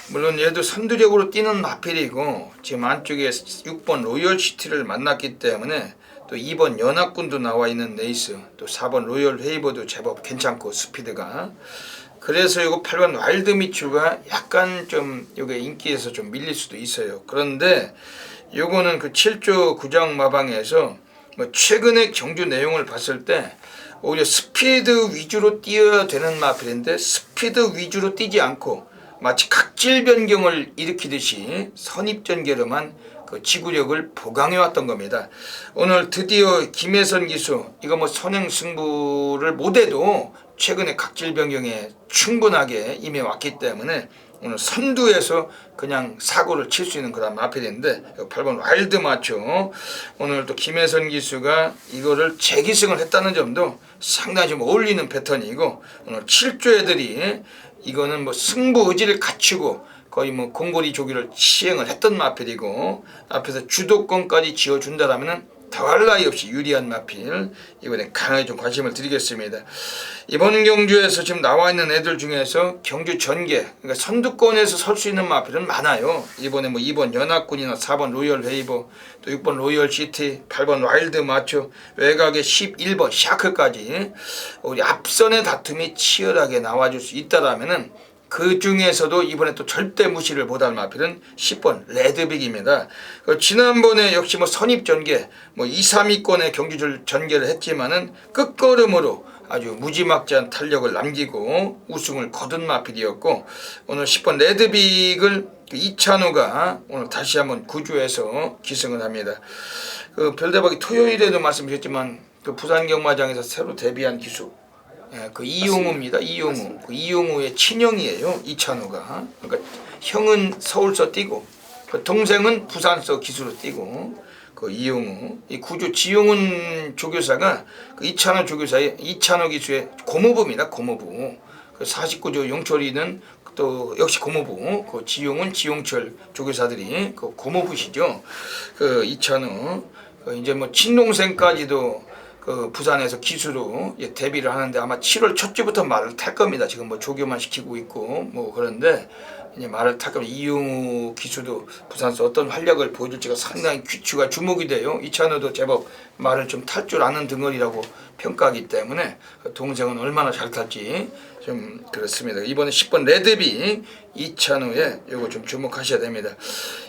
물론 얘도 선두력으로 뛰는 마필이고 지금 안쪽에 6번 로열시티를 만났기 때문에 또 2번 연합군도 나와 있는 레이스 또 4번 로열 헤이버도 제법 괜찮고 스피드가 그래서 이거 8번 와일드 미추가 약간 좀 요게 인기에서 좀 밀릴 수도 있어요. 그런데 요거는 그 7조 구장 마방에서 뭐 최근의 경주 내용을 봤을 때 오히려 스피드 위주로 뛰어야 되는 마필인데 스피드 위주로 뛰지 않고 마치 각질 변경을 일으키듯이 선입전개로만 그 지구력을 보강해 왔던 겁니다. 오늘 드디어 김혜선 기수 이거 뭐 선행 승부를 못해도 최근에 각질 변경에 충분하게 임해 왔기 때문에 오늘 선두에서 그냥 사고를 칠 수 있는 그런 마필인데 8번 와일드 마초 오늘 또 김혜선 기수가 이거를 재기승을 했다는 점도 상당히 좀 어울리는 패턴이고 오늘 7조 애들이 이거는 뭐 승부 의지를 갖추고 거의 뭐 공고리 조기를 시행을 했던 마필이고 앞에서 주도권까지 지어준다라면은 더할 나위 없이 유리한 마필 이번에 강하게 좀 관심을 드리겠습니다. 이번 경주에서 지금 나와 있는 애들 중에서 경주 전개 그러니까 선두권에서 설 수 있는 마필은 많아요. 이번에 뭐 2번 연합군이나 4번 로열 웨이버 또 6번 로열 시티 8번 와일드 마초 외곽에 11번 샤크까지 우리 앞선의 다툼이 치열하게 나와줄 수 있다라면은 그 중에서도 이번에 또 절대 무시를 못할 마필은 10번 레드빅입니다. 지난번에 역시 뭐 선입전개, 뭐 2, 3위권의 경주를 전개를 했지만은 끝걸음으로 아주 무지막지한 탄력을 남기고 우승을 거둔 마필이었고, 오늘 10번 레드빅을 이찬우가 오늘 다시 한번 구주에서 기승을 합니다. 그 별대박이 토요일에도 말씀드렸지만 그 부산 경마장에서 새로 데뷔한 기수, 그 이용우입니다. 이용우. 그 이용우의 친형이에요. 이찬우가. 그러니까 형은 서울서 뛰고 그 동생은 부산서 기수로 뛰고, 그 이용우, 이 구주 지용훈 조교사가 그 이찬우 조교사의 이찬우 기수의 고모부입니다. 고모부. 그 49조 용철이는 또 역시 고모부, 그 지용훈, 지용철 조교사들이 그 고모부시죠. 그 이찬우, 이제 뭐 친동생까지도 그 부산에서 기수로 데뷔를 하는데 아마 7월 첫 주부터 말을 탈 겁니다. 지금 뭐 조교만 시키고 있고 뭐 그런데 이제 말을 탈 겁니다. 이용우 기수도 부산에서 어떤 활약을 보여줄지가 상당히 귀추가 주목이 돼요. 이찬우도 제법 말을 좀 탈 줄 아는 등어리라고 평가하기 때문에 동생은 얼마나 잘 탈지 좀 그렇습니다. 이번에 10번 레드비 이찬우에 이거 좀 주목하셔야 됩니다.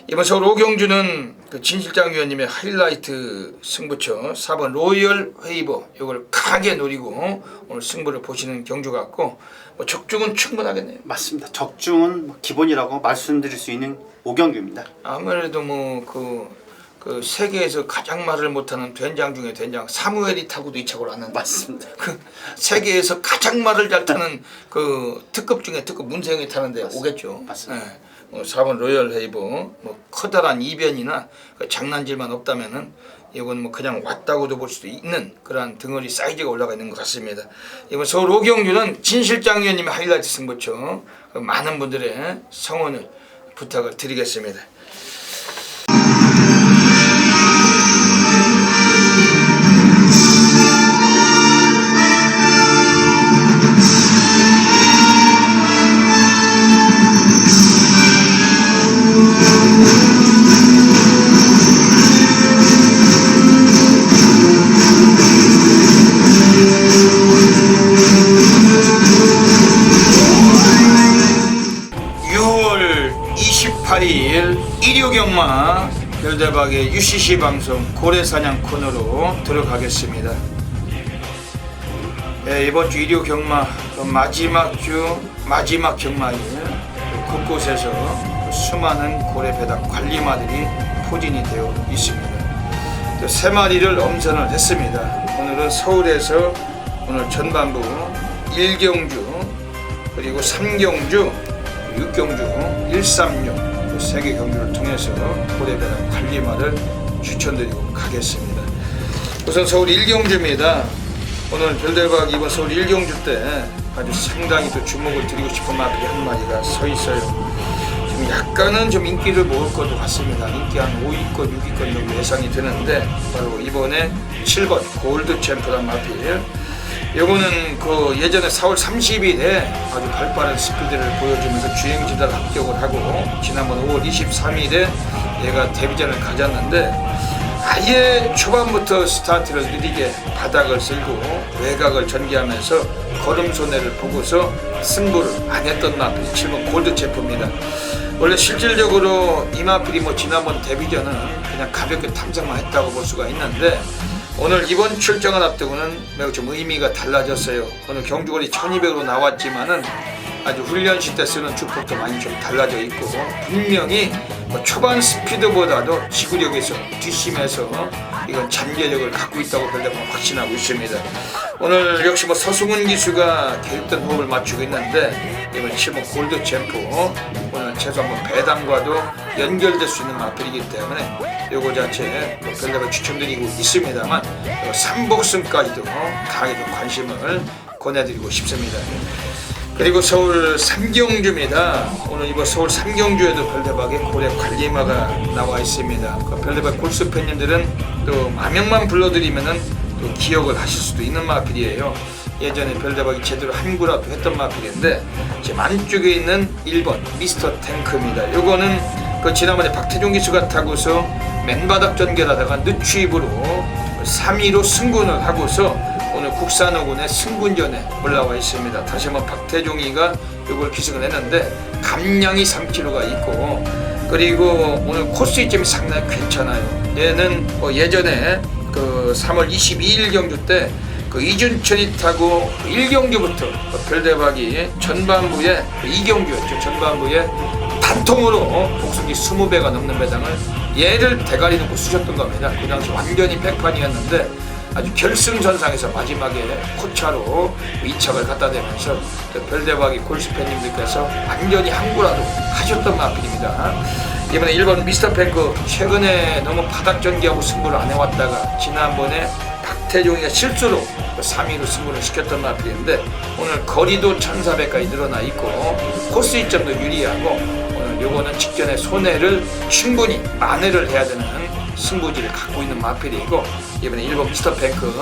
이번 서울 오경주는 그 진실장 위원님의 하이라이트 승부처 4번 로열 웨이버 이걸 강하게 노리고 오늘 승부를 보시는 경주 같고, 뭐 적중은 충분하겠네요. 맞습니다. 적중은 뭐 기본이라고 말씀드릴 수 있는 오경주입니다. 아무래도 뭐 그 세계에서 가장 말을 못하는 된장 중에 된장 사무엘이 타고도 이 차고를 왔는데, 맞습니다. 그 세계에서 가장 말을 잘 타는 그 특급 중에 특급 문세영이 타는데 오겠죠. 맞습니다. 네. 4번 로열 헤이버, 뭐 커다란 이변이나 그 장난질만 없다면은 이건 뭐 그냥 왔다고도 볼 수도 있는 그러한 등어리 사이즈가 올라가 있는 것 같습니다. 이번 서울 오경주는 진실장 위원님의 하이라이트 승부처, 많은 분들의 성원을 부탁을 드리겠습니다. 일요경마 별대박의 UCC 방송 고래사냥 코너로 들어가겠습니다. 이번 주 일요경마 마지막 주 마지막 경마일 곳곳에서 수많은 고래배당 관리마들이 포진이 되어 있습니다. 세 마리를 엄선을 했습니다. 오늘은 서울에서 오늘 전반부 1경주 그리고 3경주 6경주 136 세계 경주를 통해서 고래배당 관리마를 추천드리고 가겠습니다. 우선 서울 1경주입니다. 오늘 별대박 이번 서울 1경주 때 아주 상당히 또 주목을 드리고 싶은 마필이 한 마리가 서 있어요. 지금 약간은 좀 인기를 모을 것도 같습니다. 인기 한 5위권, 6위권 정도 예상이 되는데, 바로 이번에 7번 골드 챔프란 마필. 요거는 그 예전에 4월 30일에 아주 발빠른 스피드를 보여주면서 주행지달 합격을 하고, 지난번 5월 23일에 얘가 데뷔전을 가졌는데 아예 초반부터 스타트를 느리게 바닥을 쓸고 외곽을 전개하면서 걸음 손해를 보고서 승부를 안 했던 마필 7번 골드 챔프입니다. 원래 실질적으로 이 마필이 뭐 지난번 데뷔전은 그냥 가볍게 탐색만 했다고 볼 수가 있는데, 오늘 이번 출정을 앞두고는 매우 좀 의미가 달라졌어요. 오늘 경주거리 1200으로 나왔지만은 아주 훈련시 때 쓰는 주폭도 많이 좀 달라져 있고, 분명히 뭐 초반 스피드보다도 지구력에서 뒷심에서 이건 잠재력을 갖고 있다고 별대박 확신하고 있습니다. 오늘 역시 뭐 서승훈 기수가 계획된 호흡을 맞추고 있는데, 이번 7번 골드 챔프 오늘 최소한 뭐 배당과도 연결될 수 있는 마필이기 때문에 요거 자체 별대박 추천드리고 있습니다만, 3복승까지도 강하게 좀 관심을 권해드리고 싶습니다. 그리고 서울 3경주입니다. 오늘 이번 서울 3경주에도 별대박의 고래 관리마가 나와 있습니다. 그 별대박 골수 팬님들은 또 마명만 불러드리면은 또 기억을 하실 수도 있는 마필이에요. 예전에 별대박이 제대로 한구라도 했던 마필인데, 지금 안쪽에 있는 1번 미스터 탱크입니다. 요거는 그 지난번에 박태종 기수가 타고서 맨바닥 전개를 하다가 늦추입으로 3위로 승군을 하고서 오늘 오늘 국산호군의 승군전에 올라와 있습니다. 다시 한번 박태종이가 이걸 기승을 했는데 감량이 3kg가 있고, 그리고 오늘 코스 이점이 상당히 괜찮아요. 얘는 예전에 그 3월 22일 경주 때 그 이준천이 타고 1경주부터 별대박이 전반부에 2경주였죠. 전반부에 단통으로 복수기 20배가 넘는 배당을 얘를 대가리 놓고 쑤셨던 겁니다. 그 당시 완전히 백판이었는데 아주 결승전상에서 마지막에 코차로 2착을 갖다 대면서 별대박이 골수 팬님들께서 완전히 항구라도 하셨던 마필입니다. 이번에 1번 미스터 팽크 최근에 너무 바닥 전개하고 승부를 안 해왔다가 지난번에 박태종이가 실수로 3위로 승부를 시켰던 마필인데 오늘 거리도 1400까지 늘어나 있고 코스 이점도 유리하고 오늘 요거는 직전에 손해를 충분히 만회를 해야 되는 승부지를 갖고 있는 마필이고, 이번에 1번 미스터 팽크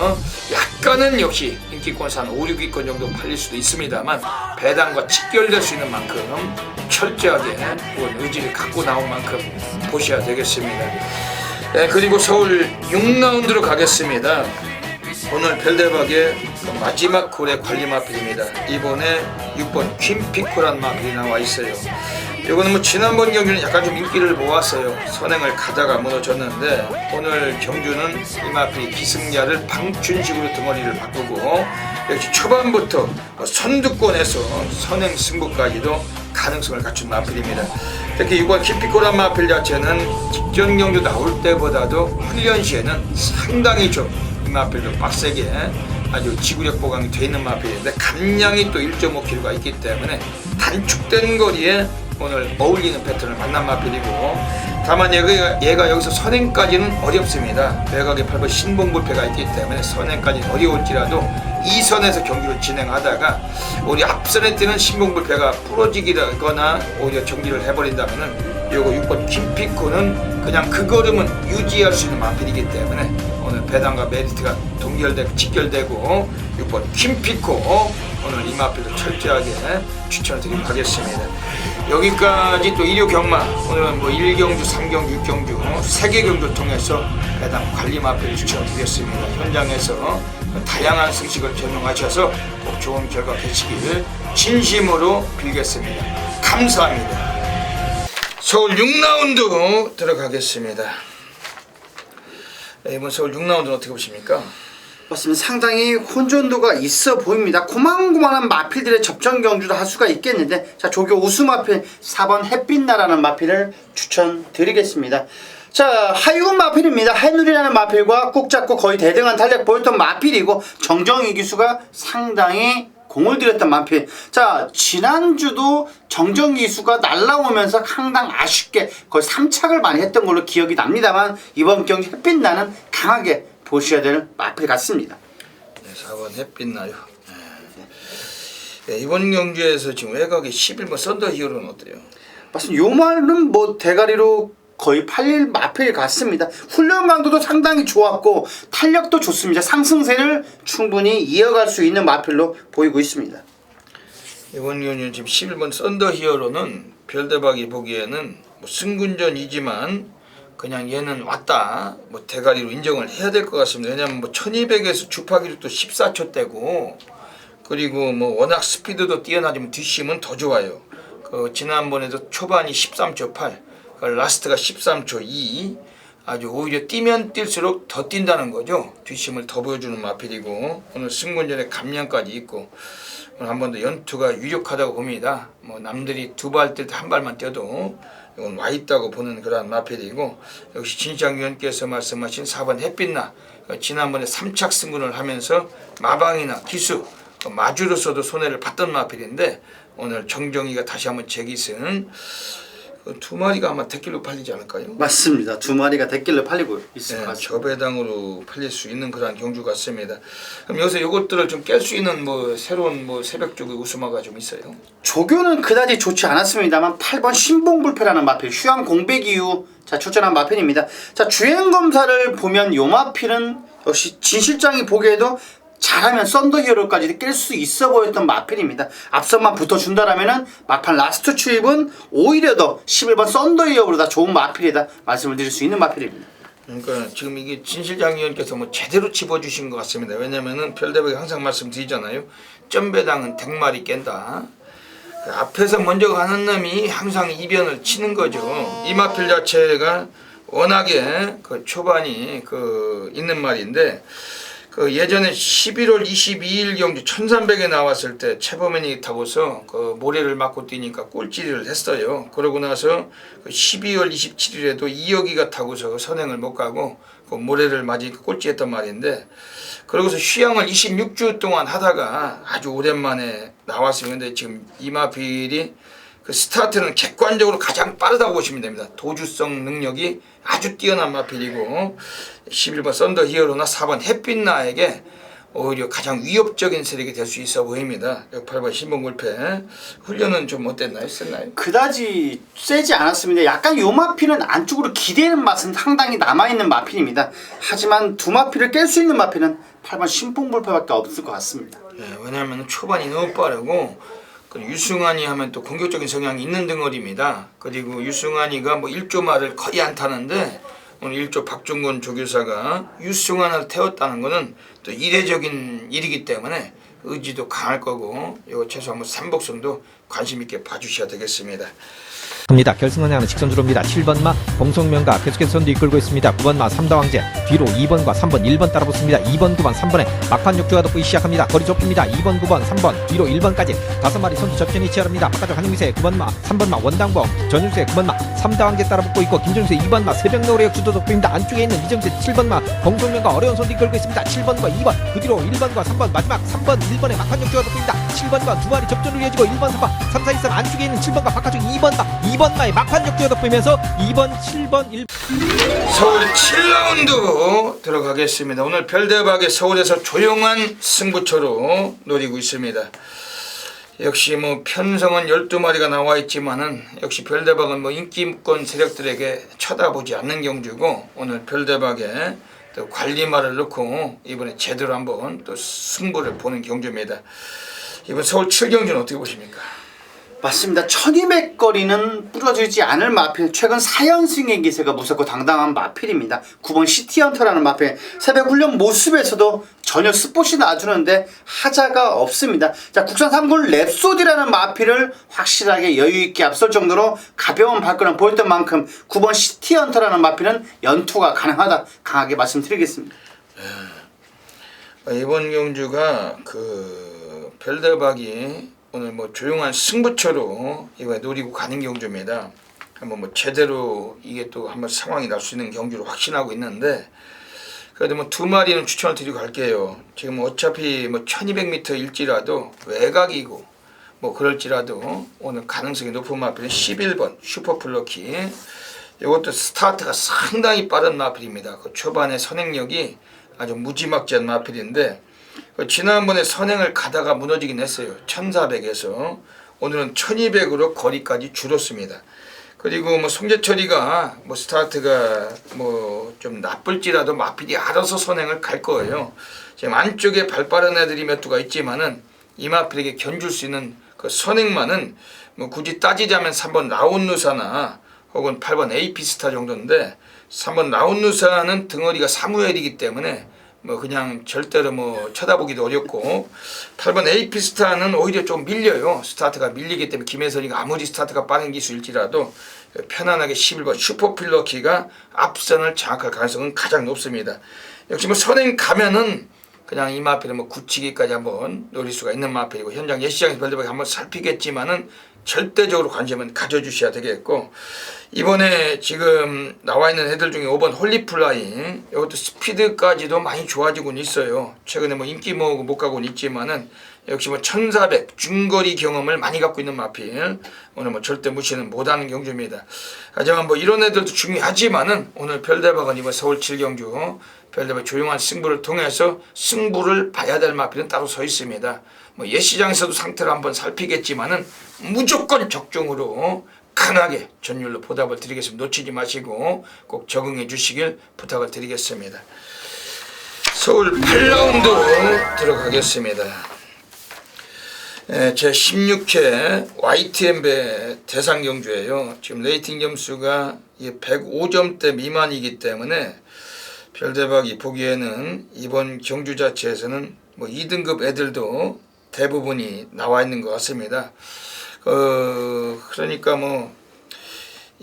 약간은 역시 인기권사 한 5, 6위권 정도 팔릴 수도 있습니다만 배당과 직결될 수 있는 만큼 철저하게 의지를 갖고 나온 만큼 보셔야 되겠습니다. 네, 그리고 서울 6라운드로 가겠습니다. 오늘 별대박의 마지막 고래 관리 마필입니다. 이번에 6번 퀸피코란 마필이 나와 있어요. 이거는 뭐 지난번 경주는 약간 좀 인기를 모았어요. 선행을 가다가 무너졌는데 오늘 경주는 이 마필이 기승자를 방춘식으로 등어리를 바꾸고 역시 초반부터 선두권에서 선행 승부까지도 가능성을 갖춘 마필입니다. 특히 6번 퀸피코란 마필 자체는 직전 경주 나올 때보다도 훈련 시에는 상당히 좀 이 마필도 빡세게 아주 지구력 보강이 되어 있는 마필인데 감량이 또 1.5kg가 있기 때문에 단축된 거리에 오늘 어울리는 패턴을 만난 마필이고, 다만 얘가 여기서 선행까지는 어렵습니다. 외곽에 8번 신봉불패가 있기 때문에 선행까지는 어려울지라도 2선에서 경기를 진행하다가 우리 앞선에 뛰는 신봉불패가 부러지거나 오히려 정지를 해버린다면은 요거 6번 퀸피코는 그냥 그 걸음은 유지할 수 있는 마필이기 때문에 오늘 배당과 메리트가 직결되고 6번 퀸피코 오늘 이 마필도 철저하게 추천을 드리도록 하겠습니다. 여기까지 또 일요 경마, 오늘은 뭐 1경주, 3경주, 6경주 3개 경주 통해서 배당 관리 마필을 추천을 드렸습니다. 현장에서 다양한 승식을 적용하셔서 꼭 좋은 결과 되시길 진심으로 빌겠습니다. 감사합니다. 서울 6라운드 들어가겠습니다. 이번 서울 6라운드는 어떻게 보십니까? 맞습니다. 상당히 혼돈도가 있어 보입니다. 고만고만한 마필들의 접전 경주도 할 수가 있겠는데, 자, 조교 우수 마필 4번 햇빛나라는 마필을 추천드리겠습니다. 자, 하이군 마필입니다. 해누리라는 마필과 꾹 잡고 거의 대등한 탄력 보였던 마필이고 정정희 기수가 상당히 공을 들였던 마필. 자, 지난주도 정정희 기수가 날라오면서 상당 아쉽게 거의 3착을 많이 했던 걸로 기억이 납니다만 이번 경기 햇빛나는 강하게 보셔야 될 마필 같습니다. 네, 4번 햇빛나요. 네, 이번 경기에서 지금 외곽에 11번 썬더 히어로는 어때요? 맞습니다. 요 말은 뭐 대가리로 거의 팔릴 마필 같습니다. 훈련 강도도 상당히 좋았고 탄력도 좋습니다. 상승세를 충분히 이어갈 수 있는 마필로 보이고 있습니다. 이번 경기는 지금 11번 썬더 히어로는 별대박이 보기에는 뭐 승군전이지만 그냥 얘는 왔다 뭐 대가리로 인정을 해야 될 것 같습니다. 왜냐면 뭐 1200에서 주파기력도 14초대고 그리고 뭐 워낙 스피드도 뛰어나지만 뒷심은 더 좋아요. 그 지난번에도 초반이 13초 8, 라스트가 13초 2, 아주 오히려 뛰면 뛸수록 더 뛴다는 거죠. 뒷심을 더 보여주는 마필이고 오늘 승군전에 감량까지 있고 오늘 한 번 더 연투가 유력하다고 봅니다. 뭐 남들이 두 발 뛸 때 한 발만 뛰어도 이건 와 있다고 보는 그런 마필이고, 역시 진시장 위원께서 말씀하신 4번 햇빛나 지난번에 3착 승군을 하면서 마방이나 기수 마주로서도 손해를 봤던 마필인데 오늘 정정희가 다시 한번 재기승 두 마리가 아마 대길로 팔리지 않을까요? 맞습니다. 두 마리가 대길로 팔리고 있을 것 네, 같습니다. 저배당으로 팔릴 수 있는 그런 경주 같습니다. 그럼 여기서 이것들을 좀 깰 수 있는 뭐 새로운 뭐 새벽 쪽의 우수마가 좀 있어요? 조교는 그다지 좋지 않았습니다만 8번 신봉불패라는 마필 휴양 공백 이후 자 출전한 마필입니다. 자, 주행 검사를 보면 요 마필은 역시 진 실장이 보기에도 잘하면 썬더 히어로까지 깰 수 있어 보였던 마필입니다. 앞선만 붙어준다라면은 막판 라스트 추입은 오히려 더 11번 썬더 히어로보다 좋은 마필이다 말씀을 드릴 수 있는 마필입니다. 그러니까 지금 이게 진실장 의원께서 뭐 제대로 짚어주신 것 같습니다. 왜냐면은 별대박이 항상 말씀드리잖아요. 점배당은 댁말이 깬다. 그 앞에서 먼저 가는 놈이 항상 이변을 치는 거죠. 이마필 자체가 워낙에 그 초반이 그 있는 말인데, 그 예전에 11월 22일 경주 1300에 나왔을 때 최범현이 타고서 그 모래를 맞고 뛰니까 꼴찌를 했어요. 그러고 나서 그 12월 27일에도 이혁이가 타고서 선행을 못 가고 그 모래를 맞으니까 꼴찌했단 말인데, 그러고서 휴양을 26주 동안 하다가 아주 오랜만에 나왔어요. 근데 지금 이마필이 그 스타트는 객관적으로 가장 빠르다고 보시면 됩니다. 도주성 능력이 아주 뛰어난 마필이고 11번 썬더 히어로나 4번 햇빛나에게 오히려 가장 위협적인 세력이 될 수 있어 보입니다. 8번 신봉골패 훈련은 좀 어땠나요? 썼나요? 그다지 세지 않았습니다. 약간 요 마필은 안쪽으로 기대는 맛은 상당히 남아있는 마필입니다. 하지만 두 마필을 깰 수 있는 마필은 8번 신봉골패밖에 없을 것 같습니다. 네, 왜냐하면 초반이 너무 빠르고 유승환이 하면 또 공격적인 성향이 있는 덩어리입니다. 그리고 유승환이가 뭐 1조 말을 거의 안 타는데 오늘 1조 박종건 조교사가 유승환을 태웠다는 것은 또 이례적인 일이기 때문에 의지도 강할 거고, 이거 최소 한번 삼복성도 관심 있게 봐주셔야 되겠습니다. 입니다. 결승선에 하는 직선주로입니다. 7번마 봉송명가 계속해서 선두 이끌고 있습니다. 9번마 삼다왕제 뒤로 2번과 3번 1번 따라붙습니다. 2번 9번 3번에 막판 역주가 돋보이기 시작합니다. 거리 좁힙니다. 2번 9번 3번 뒤로 1번까지 5마리 선두 접전이 치열합니다. 바깥쪽 한용미세 9번마 3번마 원당봉 전윤수의 9번마 삼다왕제 따라붙고 있고, 김준수의 2번마 새벽노래 역주도 돋보입니다. 안쪽에 있는 이정세 7번마 봉송명가 어려운 선두 이끌고 있습니다. 7번과 2번 그 뒤로 1번과 3번 마지막 3번 1번에 막판 역주가 돋보입니다. 7번과 두 마리 접전을 이어지고 1번 3번 3, 4, 2, 3 안쪽에 있는 7번과 바깥쪽 2번마의 막판 역주가 돋보이면서 2번 7번 1 서울 7라운드 들어가겠습니다. 오늘 별대박의 서울에서 조용한 승부처로 노리고 있습니다. 역시 뭐 편성은 12마리가 나와 있지만은 역시 별대박은 뭐 인기권 세력들에게 쳐다보지 않는 경주고, 오늘 별대박에 또 관리말을 넣고 이번에 제대로 한번 또 승부를 보는 경주입니다. 이번 서울 7경주는 어떻게 보십니까? 맞습니다. 1200거리는 부러지지 않을 마필, 최근 4연승의 기세가 무섭고 당당한 마필입니다. 9번 시티헌터라는 마필, 새벽 훈련 모습에서도 전혀 스포시 놔주는데 하자가 없습니다. 자, 국산 3군 랩소디라는 마필을 확실하게 여유있게 앞설 정도로 가벼운 발걸음 보였던 만큼 9번 시티헌터라는 마필은 연투가 가능하다, 강하게 말씀드리겠습니다. 이번 경주가 그 별대박이 오늘 뭐 조용한 승부처로 이번에 노리고 가는 경주입니다. 한번 뭐 제대로 이게 또 한번 상황이 날 수 있는 경주로 확신하고 있는데, 그래도 뭐 두 마리는 추천을 드리고 갈게요. 지금 어차피 뭐 1200m일지라도 외곽이고 뭐 그럴지라도 오늘 가능성이 높은 마필은 11번 슈퍼플러키. 이것도 스타트가 상당히 빠른 마필입니다. 그 초반에 선행력이 아주 무지막지한 마필인데, 지난번에 선행을 가다가 무너지긴 했어요. 1400에서 오늘은 1200으로 거리까지 줄었습니다. 그리고 뭐 송재철이가 뭐 스타트가 뭐 좀 나쁠지라도 마필이 알아서 선행을 갈 거예요. 지금 안쪽에 발 빠른 애들이 몇 두가 있지만은 이 마필에게 견줄 수 있는 그 선행만은 뭐 굳이 따지자면 3번 라온누사나 혹은 8번 에이피스타 정도인데, 3번 라온누사는 덩어리가 사무엘이기 때문에 뭐 그냥 절대로 뭐 쳐다보기도 어렵고, 8번 에이피스타는 오히려 좀 밀려요. 스타트가 밀리기 때문에 김혜선이가 아무리 스타트가 빠른 기수일지라도 편안하게 11번 슈퍼필러키가 앞선을 장악할 가능성은 가장 높습니다. 역시 뭐 선행 가면은 그냥 이 마필은 뭐 굳히기까지 한번 노릴 수가 있는 마필이고, 현장 예시장에서 별대박에 한번 살피겠지만은 절대적으로 관심은 가져주셔야 되겠고, 이번에 지금 나와 있는 애들 중에 5번 홀리플라잉, 이것도 스피드까지도 많이 좋아지고는 있어요. 최근에 뭐 인기 못 가고는 있지만은 역시 뭐 1400 중거리 경험을 많이 갖고 있는 마필, 오늘 뭐 절대 무시는 못하는 경주입니다. 하지만 뭐 이런 애들도 중요하지만은 오늘 별대박은 이번 서울 7경주 별대박 조용한 승부를 통해서 승부를 봐야 될 마필은 따로 서 있습니다. 뭐 예시장에서도 상태를 한번 살피겠지만은 무조건 적중으로 강하게 전율로 보답을 드리겠습니다. 놓치지 마시고 꼭 적응해 주시길 부탁을 드리겠습니다. 서울 8라운드 들어가겠습니다. 제 16회 YTM배 대상 경주예요. 지금 레이팅 점수가 105점대 미만이기 때문에 별대박이 보기에는 이번 경주 자체에서는 뭐 2등급 애들도 대부분이 나와 있는 것 같습니다. 그러니까 뭐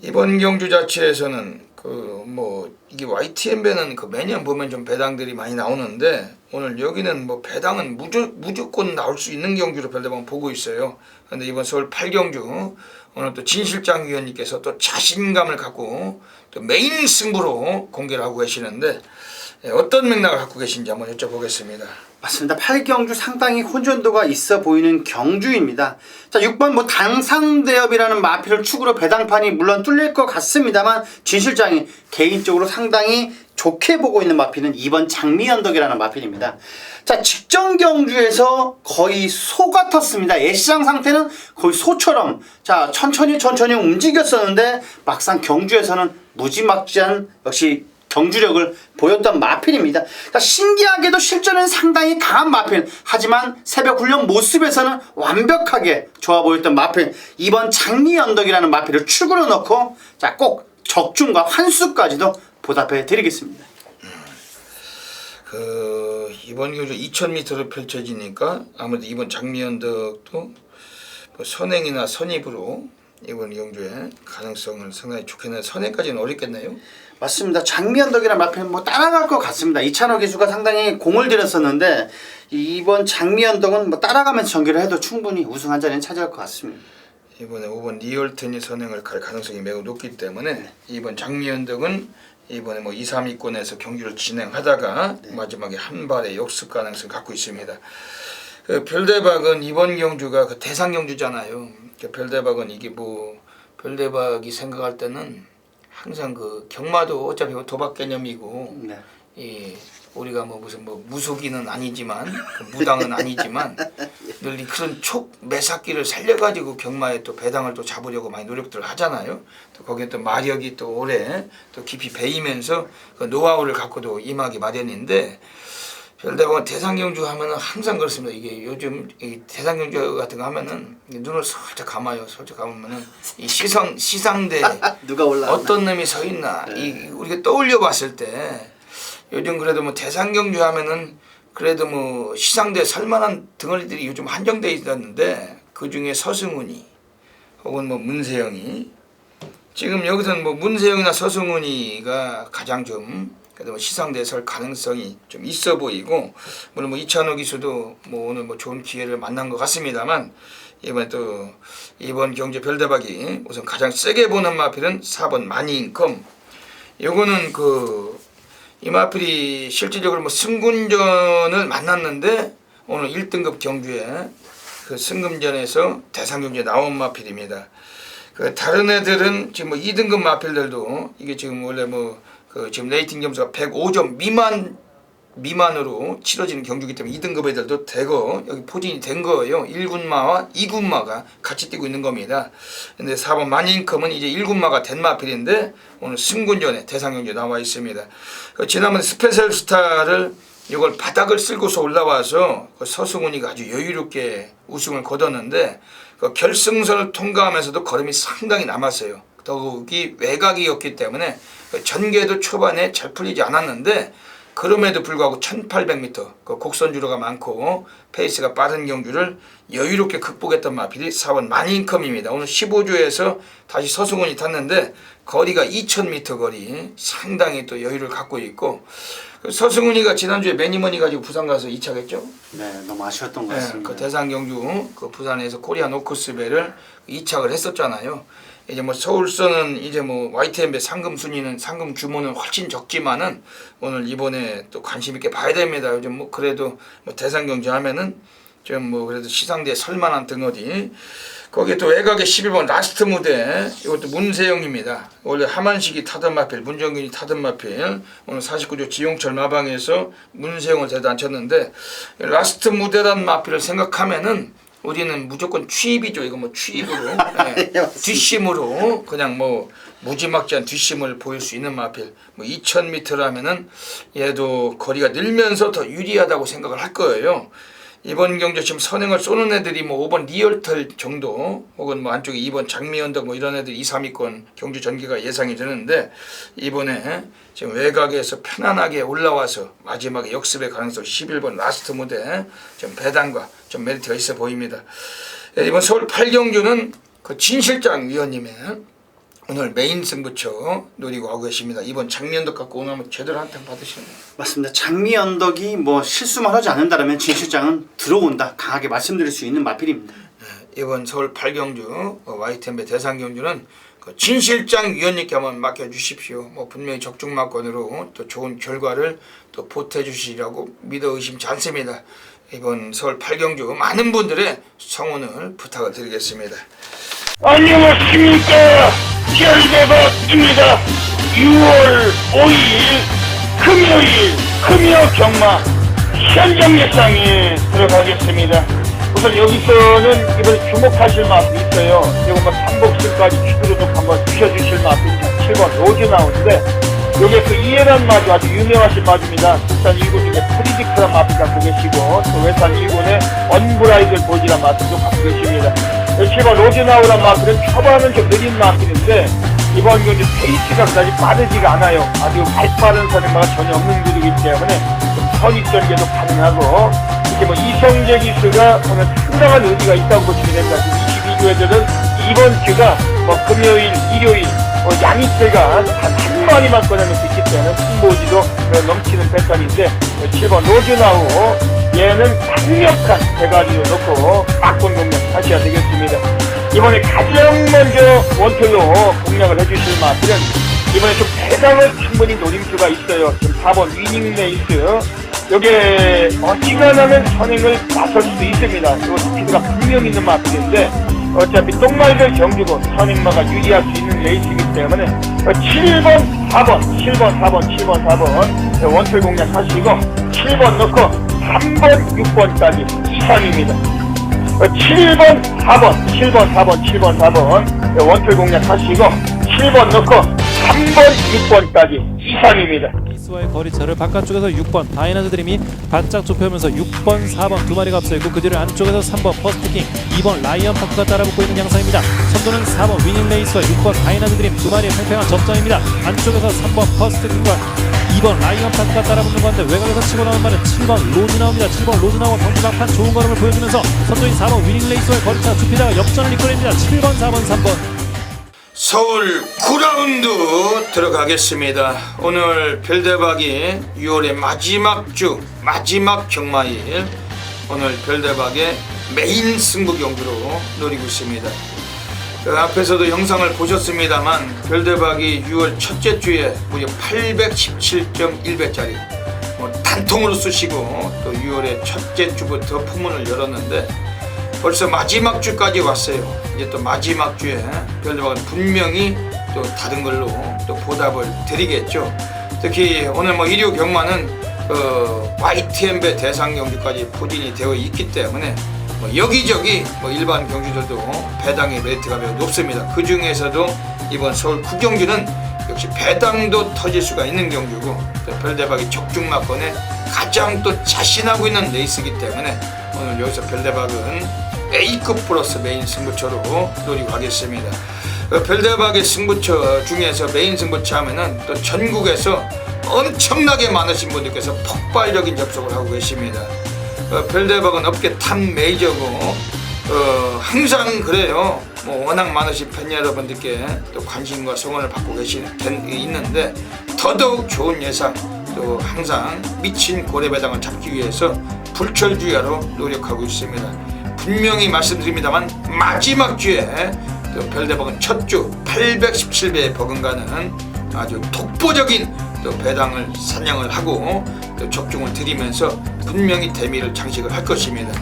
이번 경주 자체에서는 뭐 이게 YTM배는 매년 보면 좀 배당들이 많이 나오는데 오늘 여기는 뭐 배당은 무조건 나올 수 있는 경주로 별대방 보고 있어요. 그런데 이번 서울 8경주 오늘 또 진 실장 위원님께서 또 자신감을 갖고 또 메인 승부로 공개를 하고 계시는데 어떤 맥락을 갖고 계신지 한번 여쭤보겠습니다. 맞습니다. 8경주 상당히 혼전도가 있어 보이는 경주입니다. 자, 6번 뭐 당상대업이라는 마필을 축으로 배당판이 물론 뚫릴 것 같습니다만 진 실장이 개인적으로 상당히 좋게 보고 있는 마필은 2번 장미언덕이라는 마필입니다. 자, 직전 경주에서 거의 소 같았습니다. 예시장 상태는 거의 소처럼 자 천천히 움직였었는데 막상 경주에서는 무지막지한 역시 경주력을 보였던 마필입니다. 신기하게도 실전은 상당히 강한 마필, 하지만 새벽 훈련 모습에서는 완벽하게 좋아 보였던 마필, 이번 장미언덕이라는 마필을 축으로 넣고 자, 꼭 적중과 환수까지도 보답해 드리겠습니다. 이번 경주 2000m로 펼쳐지니까 아무래도 이번 장미언덕도 뭐 선행이나 선입으로 이번 경주에 가능성을 상당히 좋게 내 선행까지는 어렵겠네요. 맞습니다. 장미언덕이라는 마필은 뭐 따라갈 것 같습니다. 이찬호 기수가 상당히 공을 들였었는데 이번 장미언덕은 뭐 따라가면서 전개를 해도 충분히 우승 한 자리는 차지할 것 같습니다. 이번에 5번 리얼튼이 선행을 갈 가능성이 매우 높기 때문에 이번 장미언덕은 이번에 뭐 2, 3위권에서 경주를 진행하다가 마지막에 한 발의 역습 가능성 갖고 있습니다. 별대박은 이번 경주가 대상 경주잖아요. 별대박은 이게 뭐 별대박이 생각할 때는 항상 경마도 어차피 도박 개념이고 우리가 뭐 무슨 무속인은 아니지만 무당은 아니지만 늘 그런 매사기를 살려가지고 경마에 또 배당을 또 잡으려고 많이 노력들을 하잖아요. 또 거기에 또 마력이 또 오래 또 깊이 배이면서 노하우를 갖고도 임하기 마련인데 별대박은 대상경주 하면은 항상 그렇습니다. 이게 요즘 이 대상경주 같은 거 하면은 눈을 살짝 감아요. 살짝 감으면은 이 시상대 누가 올라왔나? 어떤 놈이 서 있나 우리가 떠올려 봤을 때 요즘 그래도 뭐 대상경주 하면은 그래도 뭐 시상대 설만한 덩어리들이 요즘 한정돼 있었는데 그 중에 서승훈이 혹은 뭐 문세영이 지금 여기서는 뭐 문세영이나 서승훈이가 가장 좀 그래도 시상대에 설 가능성이 좀 있어 보이고 물론 뭐 이찬호 기수도 뭐 오늘 뭐 좋은 기회를 만난 것 같습니다만 이번에 또 이번 경주 별대박이 우선 가장 세게 보는 마필은 4번 마니인컴. 요거는 이 마필이 실질적으로 뭐 승군전을 만났는데 오늘 1등급 경주에 승금전에서 대상 경주에 나온 마필입니다. 다른 애들은 지금 뭐 2등급 마필들도 이게 지금 원래 지금 레이팅 점수가 105점 미만으로 치러지는 경주이기 때문에 2등급 애들도 대거 여기 포진이 된 거예요. 1군마와 2군마가 같이 뛰고 있는 겁니다. 근데 4번 마니인컴은 이제 1군마가 된 마필인데 오늘 승군전에 대상 경주에 나와 있습니다. 지난번에 스페셜 스타를 이걸 바닥을 쓸고서 올라와서 서승훈이가 아주 여유롭게 우승을 거뒀는데 결승선을 통과하면서도 걸음이 상당히 남았어요. 더욱이 외곽이었기 때문에 전개도 초반에 잘 풀리지 않았는데 그럼에도 불구하고 1800m 곡선주로가 많고 페이스가 빠른 경주를 여유롭게 극복했던 마필이 4번 마니인컴입니다. 오늘 15주에서 다시 서승훈이 탔는데 거리가 2000m 거리 상당히 또 여유를 갖고 있고 서승훈이가 지난주에 매니머니 가지고 부산 가서 2차겠죠? 네, 너무 아쉬웠던 것 같습니다. 대상 경주 부산에서 코리아 노코스배를 2착을 했었잖아요. 이제 뭐 서울서는 이제 뭐 YTM배 상금 순위는 상금 규모는 훨씬 적지만은 오늘 이번에 또 관심 있게 봐야 됩니다. 요즘 뭐 그래도 뭐 대상 경주 하면은 좀 뭐 그래도 시상대에 설만한 덩어리. 거기에 또 외곽의 11번 라스트 무대 이것도 문세영입니다. 원래 하만식이 타던 마필, 문정균이 타던 마필. 오늘 49조 지용철 마방에서 문세영을 대단쳤는데 라스트 무대란 마필을 생각하면은 우리는 무조건 취입이죠. 이거 뭐 취입으로 뒷심으로 그냥 뭐 무지막지한 뒷심을 보일 수 있는 마필. 뭐 2000m라면은 얘도 거리가 늘면서 더 유리하다고 생각을 할 거예요. 이번 경주 지금 선행을 쏘는 애들이 뭐 5번 리얼털 정도 혹은 뭐 안쪽에 2번 장미언덕 뭐 이런 애들 2, 3위권 경주 전개가 예상이 되는데 이번에 지금 외곽에서 편안하게 올라와서 마지막에 역습의 가능성 11번 라스트 무대 좀 배당과 좀 메리트가 있어 보입니다. 이번 서울 8경주는 그 진 실장 위원님의 오늘 메인 승부처 노리고 하고 계십니다. 이번 장미언덕 갖고 오늘 한번 제대로 한탕 받으시네요. 맞습니다. 장미 언덕이 뭐 실수만 하지 않는다면 진 실장은 들어온다 강하게 말씀드릴 수 있는 마필입니다. 이번 서울 8경주 YTN배 대상경주는 그 진 실장 위원님께 한번 맡겨주십시오. 뭐 분명히 적중마건으로 또 좋은 결과를 또 보태주시라고 믿어 의심치 않습니다. 이번 서울 8경주 많은 분들의 성원을 부탁을 드리겠습니다. 안녕하십니까. 별대박입니다. 6월 5일 금요일 금요 경마 현장 예상에 들어가겠습니다. 우선 여기서는 이번에 주목하실 맛이 있어요. 이거 뭐 삼복실까지 추두르륵 한번 주셔주실 맛이 7번 로즈 나오는데 요게 그 이해란 마주 아주 유명하신 마주입니다. 국산 1군 중에 프리딕트란 마주 갖고 계시고 또 외산 1군의 언브라이들 보지란 마주도 갖고 계십니다. 7번 로즈 나오란 마주는 초반은 좀 느린 마주인데 이번 경주 페이스가 그다지 빠르지가 않아요. 아주 발빠른 선행마가 전혀 없는 그룹이기 때문에 좀 선입전개도 가능하고 이렇게 뭐 이성재 기수가 오늘 상당한 의지가 있다고 보시면 됩니다. 22주 애들은 이번 주가 뭐 금요일, 일요일 양이틀간 한 마리만 꺼내놓을 수 있기 때문에 승부지도 넘치는 패턴인데 7번 로즈나우 얘는 강력한 대가리를 놓고 막권 공략 하셔야 되겠습니다. 이번에 가장 먼저 원툴로 공략을 해주실 마들은 이번에 좀 배당을 충분히 노릴 수가 있어요. 지금 4번 위닝 레이스 여기에 어지간하면 선행을 나설 수도 있습니다. 이 스피드가 분명 있는 마들인데 어차피 똥말들 경주고 선행마가 유리할 수 있는 레이스이기 때문에 7번, 4번, 7번, 4번, 7번, 4번 원툴 공략 하시고 7번 넣고 3번, 6번까지 이상입니다. 7번, 4번, 7번, 4번, 7번, 4번 원툴 공략 하시고 7번 넣고 3번, 6번까지 이상입니다. 스와의 거리차를 바깥쪽에서 6번 다이나드 드림이 바짝 좁혀오면서 6번, 4번 두 마리가 앞서 있고 그 뒤를 안쪽에서 3번 퍼스트킹, 2번 라이언 파크가 따라붙고 있는 양상입니다. 선두는 4번 위닝 레이스와 6번 다이나드 드림 두 마리의 팽팽한 접전입니다. 안쪽에서 3번 퍼스트킹과 2번 라이언 파크가 따라붙는 건데 외곽에서 치고 나온 말은 7번 로즈 나옵니다. 7번 로즈 나오고 경주 막판 좋은 걸음을 보여주면서 선두인 4번 위닝 레이스와의 거리차 좁히다가 역전을 이끌어냅니다. 7번, 4번, 3번 서울 9라운드 들어가겠습니다. 오늘 별대박이 6월의 마지막 주 마지막 경마일 오늘 별대박의 메인 승부 경주로 노리고 있습니다. 그 앞에서도 영상을 보셨습니다만 별대박이 6월 첫째 주에 무려 817.1배짜리 단통으로 쓰시고 또 6월의 첫째 주부터 포문을 열었는데 벌써 마지막 주까지 왔어요. 이제 또 마지막 주에 별대박은 분명히 또 다른 걸로 또 보답을 드리겠죠. 특히 오늘 뭐 일요 경마는 YTN배 대상 경주까지 포진이 되어 있기 때문에 여기저기 일반 경주들도 배당의 메리트가 매우 높습니다. 그 중에서도 이번 서울 9경주는 역시 배당도 터질 수가 있는 경주고 또 별대박이 적중마건에 가장 또 자신하고 있는 레이스이기 때문에 오늘 여기서 별대박은 A급 플러스 메인 승부처로 노리고 하겠습니다. 별대박의 승부처 중에서 메인 승부처 하면은 또 전국에서 엄청나게 많으신 분들께서 폭발적인 접속을 하고 계십니다. 별대박은 업계 탑 메이저고 항상 그래요. 워낙 많으신 팬 여러분들께 또 관심과 성원을 받고 있는데 더더욱 좋은 예상 또 항상 미친 고래배당을 잡기 위해서 불철주야로 노력하고 있습니다. 분명히 말씀드립니다만 마지막 주에 또 별대박은 첫 주 817배에 버금가는 아주 독보적인 또 배당을 사냥을 하고 또 적중을 드리면서 분명히 대미를 장식을 할 것입니다.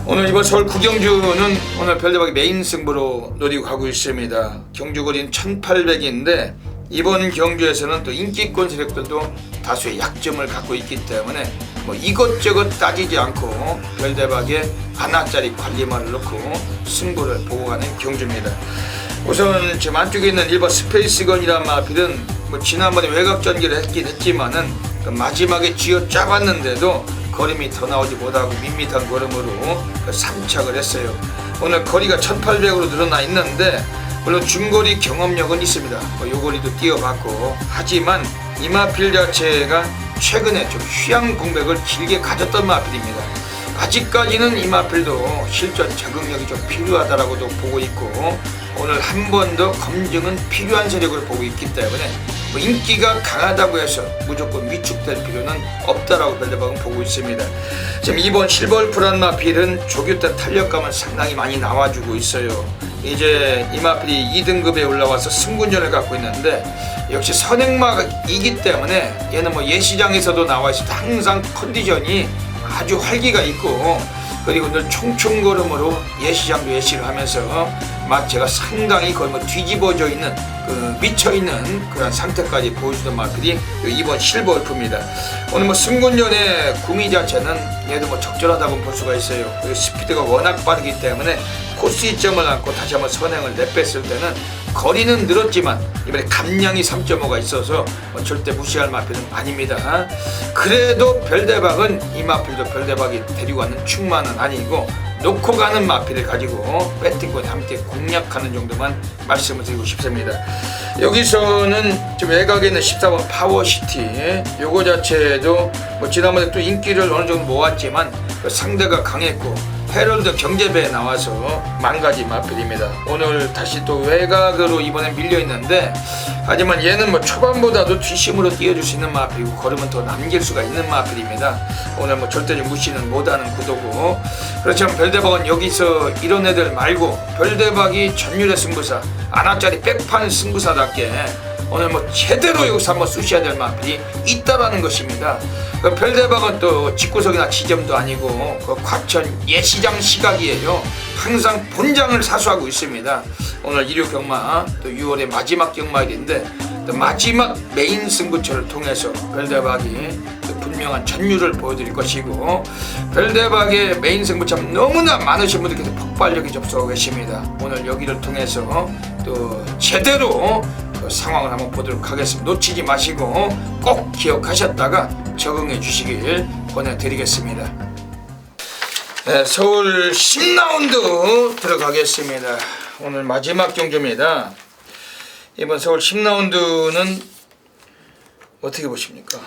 오늘 이번 서울 9경주는 오늘 별대박이 메인 승부로 노리고 가고 있습니다. 경주거리는 1800인데 이번 경주에서는 또 인기권 세력들도 다수의 약점을 갖고 있기 때문에 이것저것 따지지 않고 별대박에 하나짜리 관리만을 넣고 승부를 보고 가는 경주입니다. 우선 지금 안쪽에 있는 1번 스페이스건이란 마필은 지난번에 외곽 전개를 했긴 했지만은 마지막에 쥐어 짜봤는데도 걸음이 더 나오지 못하고 밋밋한 걸음으로 3착을 했어요. 오늘 거리가 1800으로 늘어나 있는데 물론 중거리 경험력은 있습니다. 요거리도 뛰어봤고, 하지만 이 마필 자체가 최근에 좀 휴양 공백을 길게 가졌던 마필입니다. 아직까지는 이 마필도 실전 적응력이 좀 필요하다라고도 보고 있고, 오늘 한 번 더 검증은 필요한 세력을 보고 있기 때문에 인기가 강하다고 해서 무조건 위축될 필요는 없다라고 별대박은 보고 있습니다. 지금 이번 실버울프란 마필은 조교 때 탄력감은 상당히 많이 나와주고 있어요. 이제 이 마필이 2등급에 올라와서 승군전을 갖고 있는데, 역시 선행마이기 때문에 얘는 뭐 예시장에서도 나와 있을 때 항상 컨디션이 아주 활기가 있고, 그리고 늘 총총걸음으로 예시장도 예시를 하면서 막 제가 상당히 거의 뭐 뒤집어져 있는 미쳐있는 그런 상태까지 보여주던 마필이 이번 실버울프입니다. 오늘 뭐 승군전의 구미 자체는 얘도 뭐 적절하다고 볼 수가 있어요. 그리고 스피드가 워낙 빠르기 때문에 코스 이점을 안고 다시 한번 선행을 내뺐을 때는 거리는 늘었지만 이번에 감량이 3.5가 있어서 절대 무시할 마필은 아닙니다. 그래도 별대박은 이 마필도 별대박이 데리고 가는 충만은 아니고, 놓고 가는 마필을 가지고 배팅권에 함께 공략하는 정도만 말씀을 드리고 싶습니다. 여기서는 지금 외곽에 있는 14번 파워시티, 요거 자체도 뭐 지난번에 또 인기를 어느 정도 모았지만 상대가 강했고 헤럴드 경제배에 나와서 망가진 마필입니다. 오늘 다시 또 외곽으로 이번에 밀려있는데, 하지만 얘는 뭐 초반보다도 뒷심으로 뛰어줄 수 있는 마필이고 걸으면 더 남길 수가 있는 마필입니다. 오늘 뭐 절대적 무시는 못하는 구도고, 그렇지만 별대박은 여기서 이런 애들 말고 별대박이 전율의 승부사, 아나짜리 백판 승부사답게 오늘 뭐 제대로 여기서 한번 쑤셔야 될 마필이 있다라는 것입니다. 그 별대박은 또 집구석이나 지점도 아니고 그 과천 예시장 시각이에요. 항상 본장을 사수하고 있습니다. 오늘 1호 경마, 또 6월의 마지막 경마일인데 또 마지막 메인 승부처를 통해서 별대박이 또 분명한 전율을 보여드릴 것이고, 별대박의 메인 승부처럼 너무나 많으신 분들께서 폭발력이 접수하고 계십니다. 오늘 여기를 통해서 또 제대로 그 상황을 한번 보도록 하겠습니다. 놓치지 마시고 꼭 기억하셨다가 적응해 주시길 권해드리겠습니다. 네, 서울 10라운드 들어가겠습니다. 오늘 마지막 경주입니다. 이번 서울 10라운드는 어떻게 보십니까?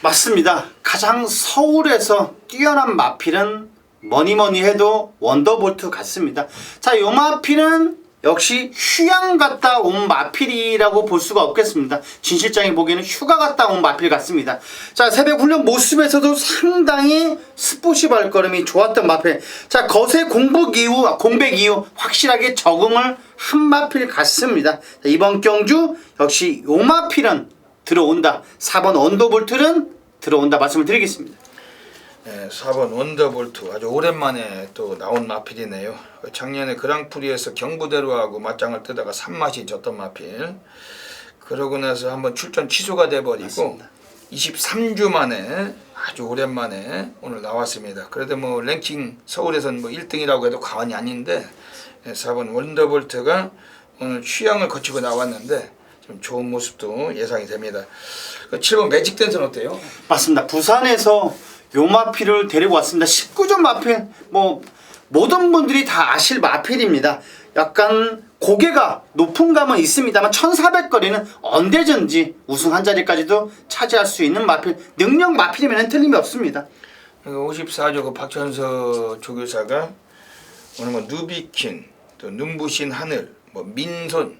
맞습니다. 가장 서울에서 뛰어난 마필은 뭐니뭐니 해도 원더볼트 같습니다. 자, 요 마필은 역시 휴양 갔다 온 마필이라고 볼 수가 없겠습니다. 진 실장이 보기에는 휴가 갔다 온 마필 같습니다. 자, 새벽 훈련 모습에서도 상당히 스포시 발걸음이 좋았던 마필. 자, 거세 공백 이후 확실하게 적응을 한 마필 같습니다. 자, 이번 경주 역시 요 마필은 들어온다. 4번 언더볼트는 들어온다 말씀을 드리겠습니다. 네, 4번 원더볼트 아주 오랜만에 또 나온 마필이네요. 작년에 그랑프리에서 경부대로하고 맞짱을 뜨다가 3맛이 졌던 마필. 그러고 나서 한번 출전 취소가 돼버리고 맞습니다. 23주 만에 아주 오랜만에 오늘 나왔습니다. 그래도 뭐 랭킹 서울에서는 뭐 1등이라고 해도 과언이 아닌데, 4번 원더볼트가 오늘 휴양을 거치고 나왔는데 좀 좋은 모습도 예상이 됩니다. 7번 매직댄스는 어때요? 맞습니다. 부산에서 요 마필을 데리고 왔습니다. 19점 마필, 뭐 모든 분들이 다 아실 마필입니다. 약간 고개가 높은 감은 있습니다만 1400거리는 언제든지 우승 한 자리까지도 차지할 수 있는 마필, 능력 마필이면 틀림이 없습니다. 54조 그 박천서 조교사가 오늘 뭐 누비킨, 또 눈부신 하늘, 뭐 민손,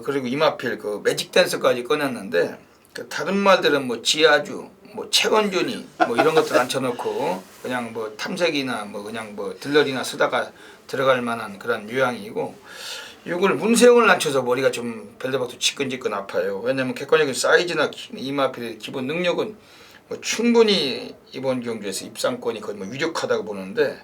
그리고 이마필 그 매직 댄스까지 꺼냈는데, 그 다른 말들은 뭐 지아주, 뭐 채건준이 뭐 이런 것들 앉혀놓고 그냥 뭐 탐색이나 뭐 그냥 뭐 들러리나 쓰다가 들어갈 만한 그런 유형이고, 이걸 문세영을 낮춰서 머리가 좀 별대박도 지끈지끈 아파요. 왜냐면 객관적인 사이즈나 이마필의 기본 능력은 뭐 충분히 이번 경주에서 입상권이 거의 뭐 유력하다고 보는데,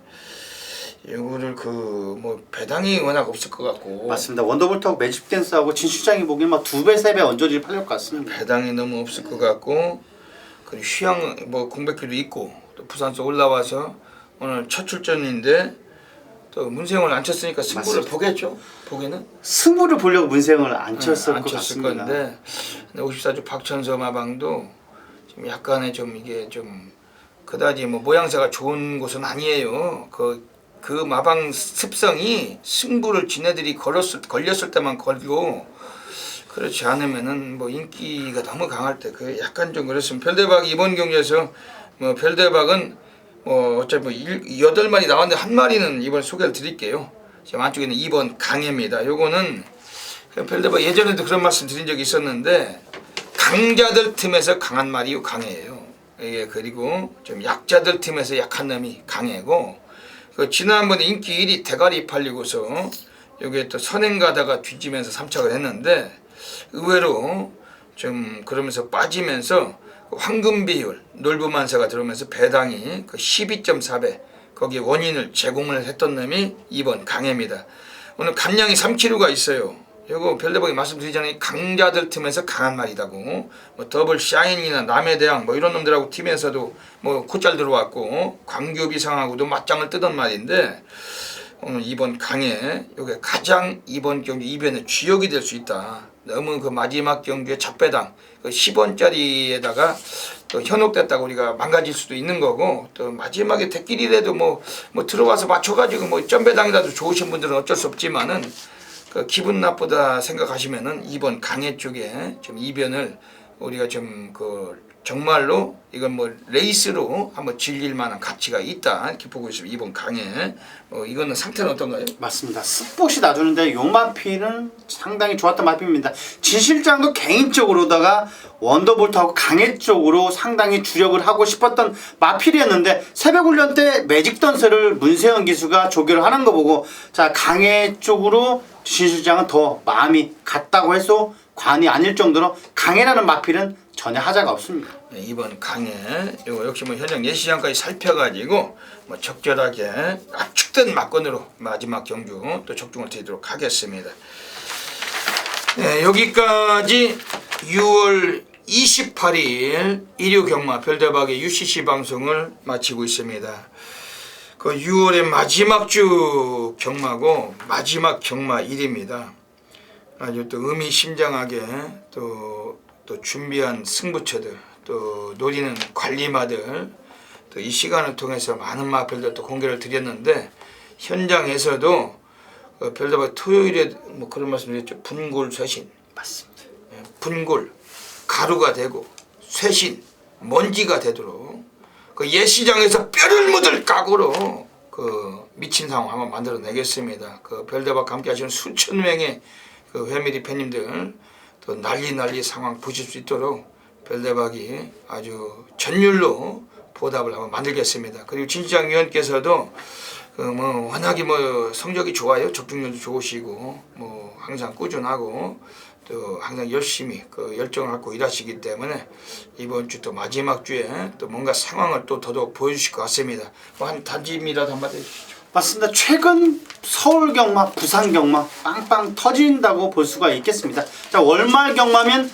이거를 그 뭐 배당이 워낙 없을 것 같고. 맞습니다. 원더볼트하고 매직댄스하고 진수장이 보기엔 막 2배, 3배 얹어질 팔릴 것 같습니다. 배당이 너무 없을 것 같고, 그리고 휴양 뭐 공백기도 있고, 또 부산서 올라와서 오늘 첫 출전인데 또 문세영을 안 쳤으니까 승부를 맞습니다. 보겠죠. 보기는 승부를 보려고 문세영을 안 쳤을 안 것 쳤을 같습니다. 건데, 54조 박천서 마방도 지금 약간의 좀 이게 좀 그다지 뭐 모양새가 좋은 곳은 아니에요. 그 마방 습성이 승부를 지네들이 걸렸을 때만 걸고 그렇지 않으면은 뭐 인기가 너무 강할 때 그 약간 좀 그렇습니다. 별대박 이번 경기에서 뭐 별대박은 뭐 어차피 뭐 8마리 나왔는데 한 마리는 이번 소개를 드릴게요. 지금 안쪽에는 2번 강해입니다. 요거는 별대박 예전에도 그런 말씀 드린 적이 있었는데 강자들 틈에서 강한 말이 강해예요. 예, 그리고 좀 약자들 틈에서 약한 놈이 강해고 그 지난번에 인기 1위 대가리 팔리고서 여기에 또 선행 가다가 뒤지면서 3착을 했는데 의외로 좀 그러면서 빠지면서 황금 비율 놀부만세가 들어오면서 배당이 그 12.4배 거기에 원인을 제공을 했던 놈이 2번 강해입니다. 오늘 감량이 3kg가 있어요. 이거 별대박이 말씀드리자니 강자들 팀에서 강한 말이다고 뭐 더블 샤인이나 남의 대항 뭐 이런 놈들하고 팀에서도 뭐 곧잘 들어왔고 광교비상하고도 맞짱을 뜨던 말인데 오늘 이번 강에 이게 가장 이번 경기 이변의 주역이 될 수 있다. 너무 그 마지막 경기에 잡배당 그 10원짜리에다가 또 현혹됐다고 우리가 망가질 수도 있는 거고 또 마지막에 대끼리라도 뭐 들어와서 맞춰가지고 뭐 점배당이라도 좋으신 분들은 어쩔 수 없지만은 그 기분 나쁘다 생각하시면은 이번 강해 쪽에 좀 이변을 우리가 좀 그 정말로 이건 뭐 레이스로 한번 즐길 만한 가치가 있다 이렇게 보고 있습니다. 이번 강해 이거는 상태는 어떤가요? 맞습니다. 스폿이 놔주는데 요 마피는 상당히 좋았던 마피입니다. 진 실장도 개인적으로다가 원더볼트하고 강해 쪽으로 상당히 주력을 하고 싶었던 마필이었는데 새벽훈련 때 매직 던서를 문세현 기수가 조교를 하는 거 보고 자 강해 쪽으로 진 실장은 더 마음이 갔다고 해서 관이 아닐 정도로 강해라는 마필은 전혀 하자가 없습니다. 네, 이번 강해 이거 역시 뭐 현장 예시장까지 살펴가지고 뭐 적절하게 압축된 막건으로 마지막 경주 또 적중을 드리도록 하겠습니다. 네, 여기까지 6월 28일 일요 경마 별대박의 UCC 방송을 마치고 있습니다. 그 6월의 마지막 주 경마고 마지막 경마일입니다. 아주 또 의미심장하게 또 준비한 승부처들 또 노리는 관리마들 또 이 시간을 통해서 많은 마필들 또 공개를 드렸는데 현장에서도 별다방 토요일에 뭐 그런 말씀드렸죠. 분골 쇄신 맞습니다. 분골 가루가 되고 쇄신 먼지가 되도록 그 예시장에서 뼈를 묻을 각오로 그 미친 상황 한번 만들어내겠습니다. 그 별다방 함께 하시는 수천 명의 그 회미리 팬님들 또 난리 상황 보실 수 있도록 별대박이 아주 전율로 보답을 한번 만들겠습니다. 그리고 진시장 위원께서도 그 뭐 워낙에 뭐 성적이 좋아요. 적중률도 좋으시고 뭐 항상 꾸준하고 또 항상 열심히 그 열정을 갖고 일하시기 때문에 이번 주 또 마지막 주에 또 뭔가 상황을 또 더더욱 보여주실 것 같습니다. 뭐 한 단지미라도 한마디 해주시죠. 맞습니다. 최근 서울 경마, 부산 경마 빵빵 터진다고 볼 수가 있겠습니다. 자, 월말 경마면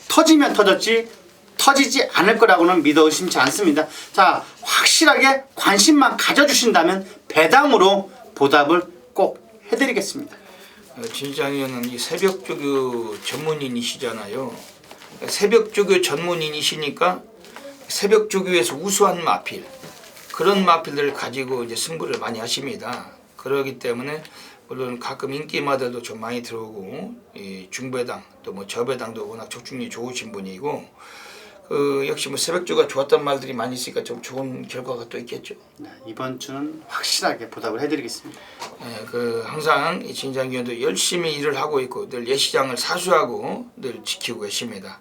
터지면 터졌지 터지지 않을 거라고는 믿어 의심치 않습니다. 자, 확실하게 관심만 가져주신다면 배당으로 보답을 꼭 해드리겠습니다. 진시장위원은 이 새벽조교 전문인이시잖아요. 새벽조교 전문인이시니까 새벽조교에서 우수한 마필 그런 마필들을 가지고 이제 승부를 많이 하십니다. 그러기 때문에 물론 가끔 인기마들도 좀 많이 들어오고 이 중배당 또 뭐 저배당도 워낙 적중률이 좋으신 분이고 그 역시 뭐 새벽조가 좋았던 말들이 많이 있으니까 좀 좋은 결과가 또 있겠죠. 네, 이번 주는 확실하게 보답을 해드리겠습니다. 네, 그 항상 이 진장위원도 열심히 일을 하고 있고 늘 예시장을 사수하고 늘 지키고 계십니다.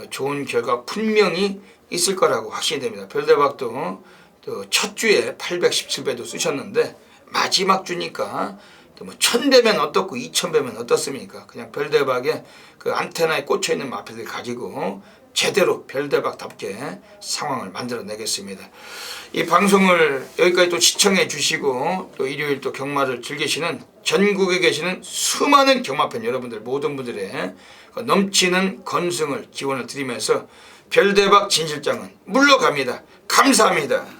좋은 결과 분명히 있을 거라고 확신이 됩니다. 별대박도 또 첫 주에 817배도 쓰셨는데 마지막 주니까 또 뭐 1000배면 어떻고 2000배면 어떻습니까? 그냥 별대박에 그 안테나에 꽂혀 있는 마필들 가지고 제대로 별대박답게 상황을 만들어내겠습니다. 이 방송을 여기까지 또 시청해 주시고 또 일요일 또 경마를 즐기시는 전국에 계시는 수많은 경마팬 여러분들 모든 분들의 넘치는 건승을 기원을 드리면서 별대박 진실장은 물러갑니다. 감사합니다.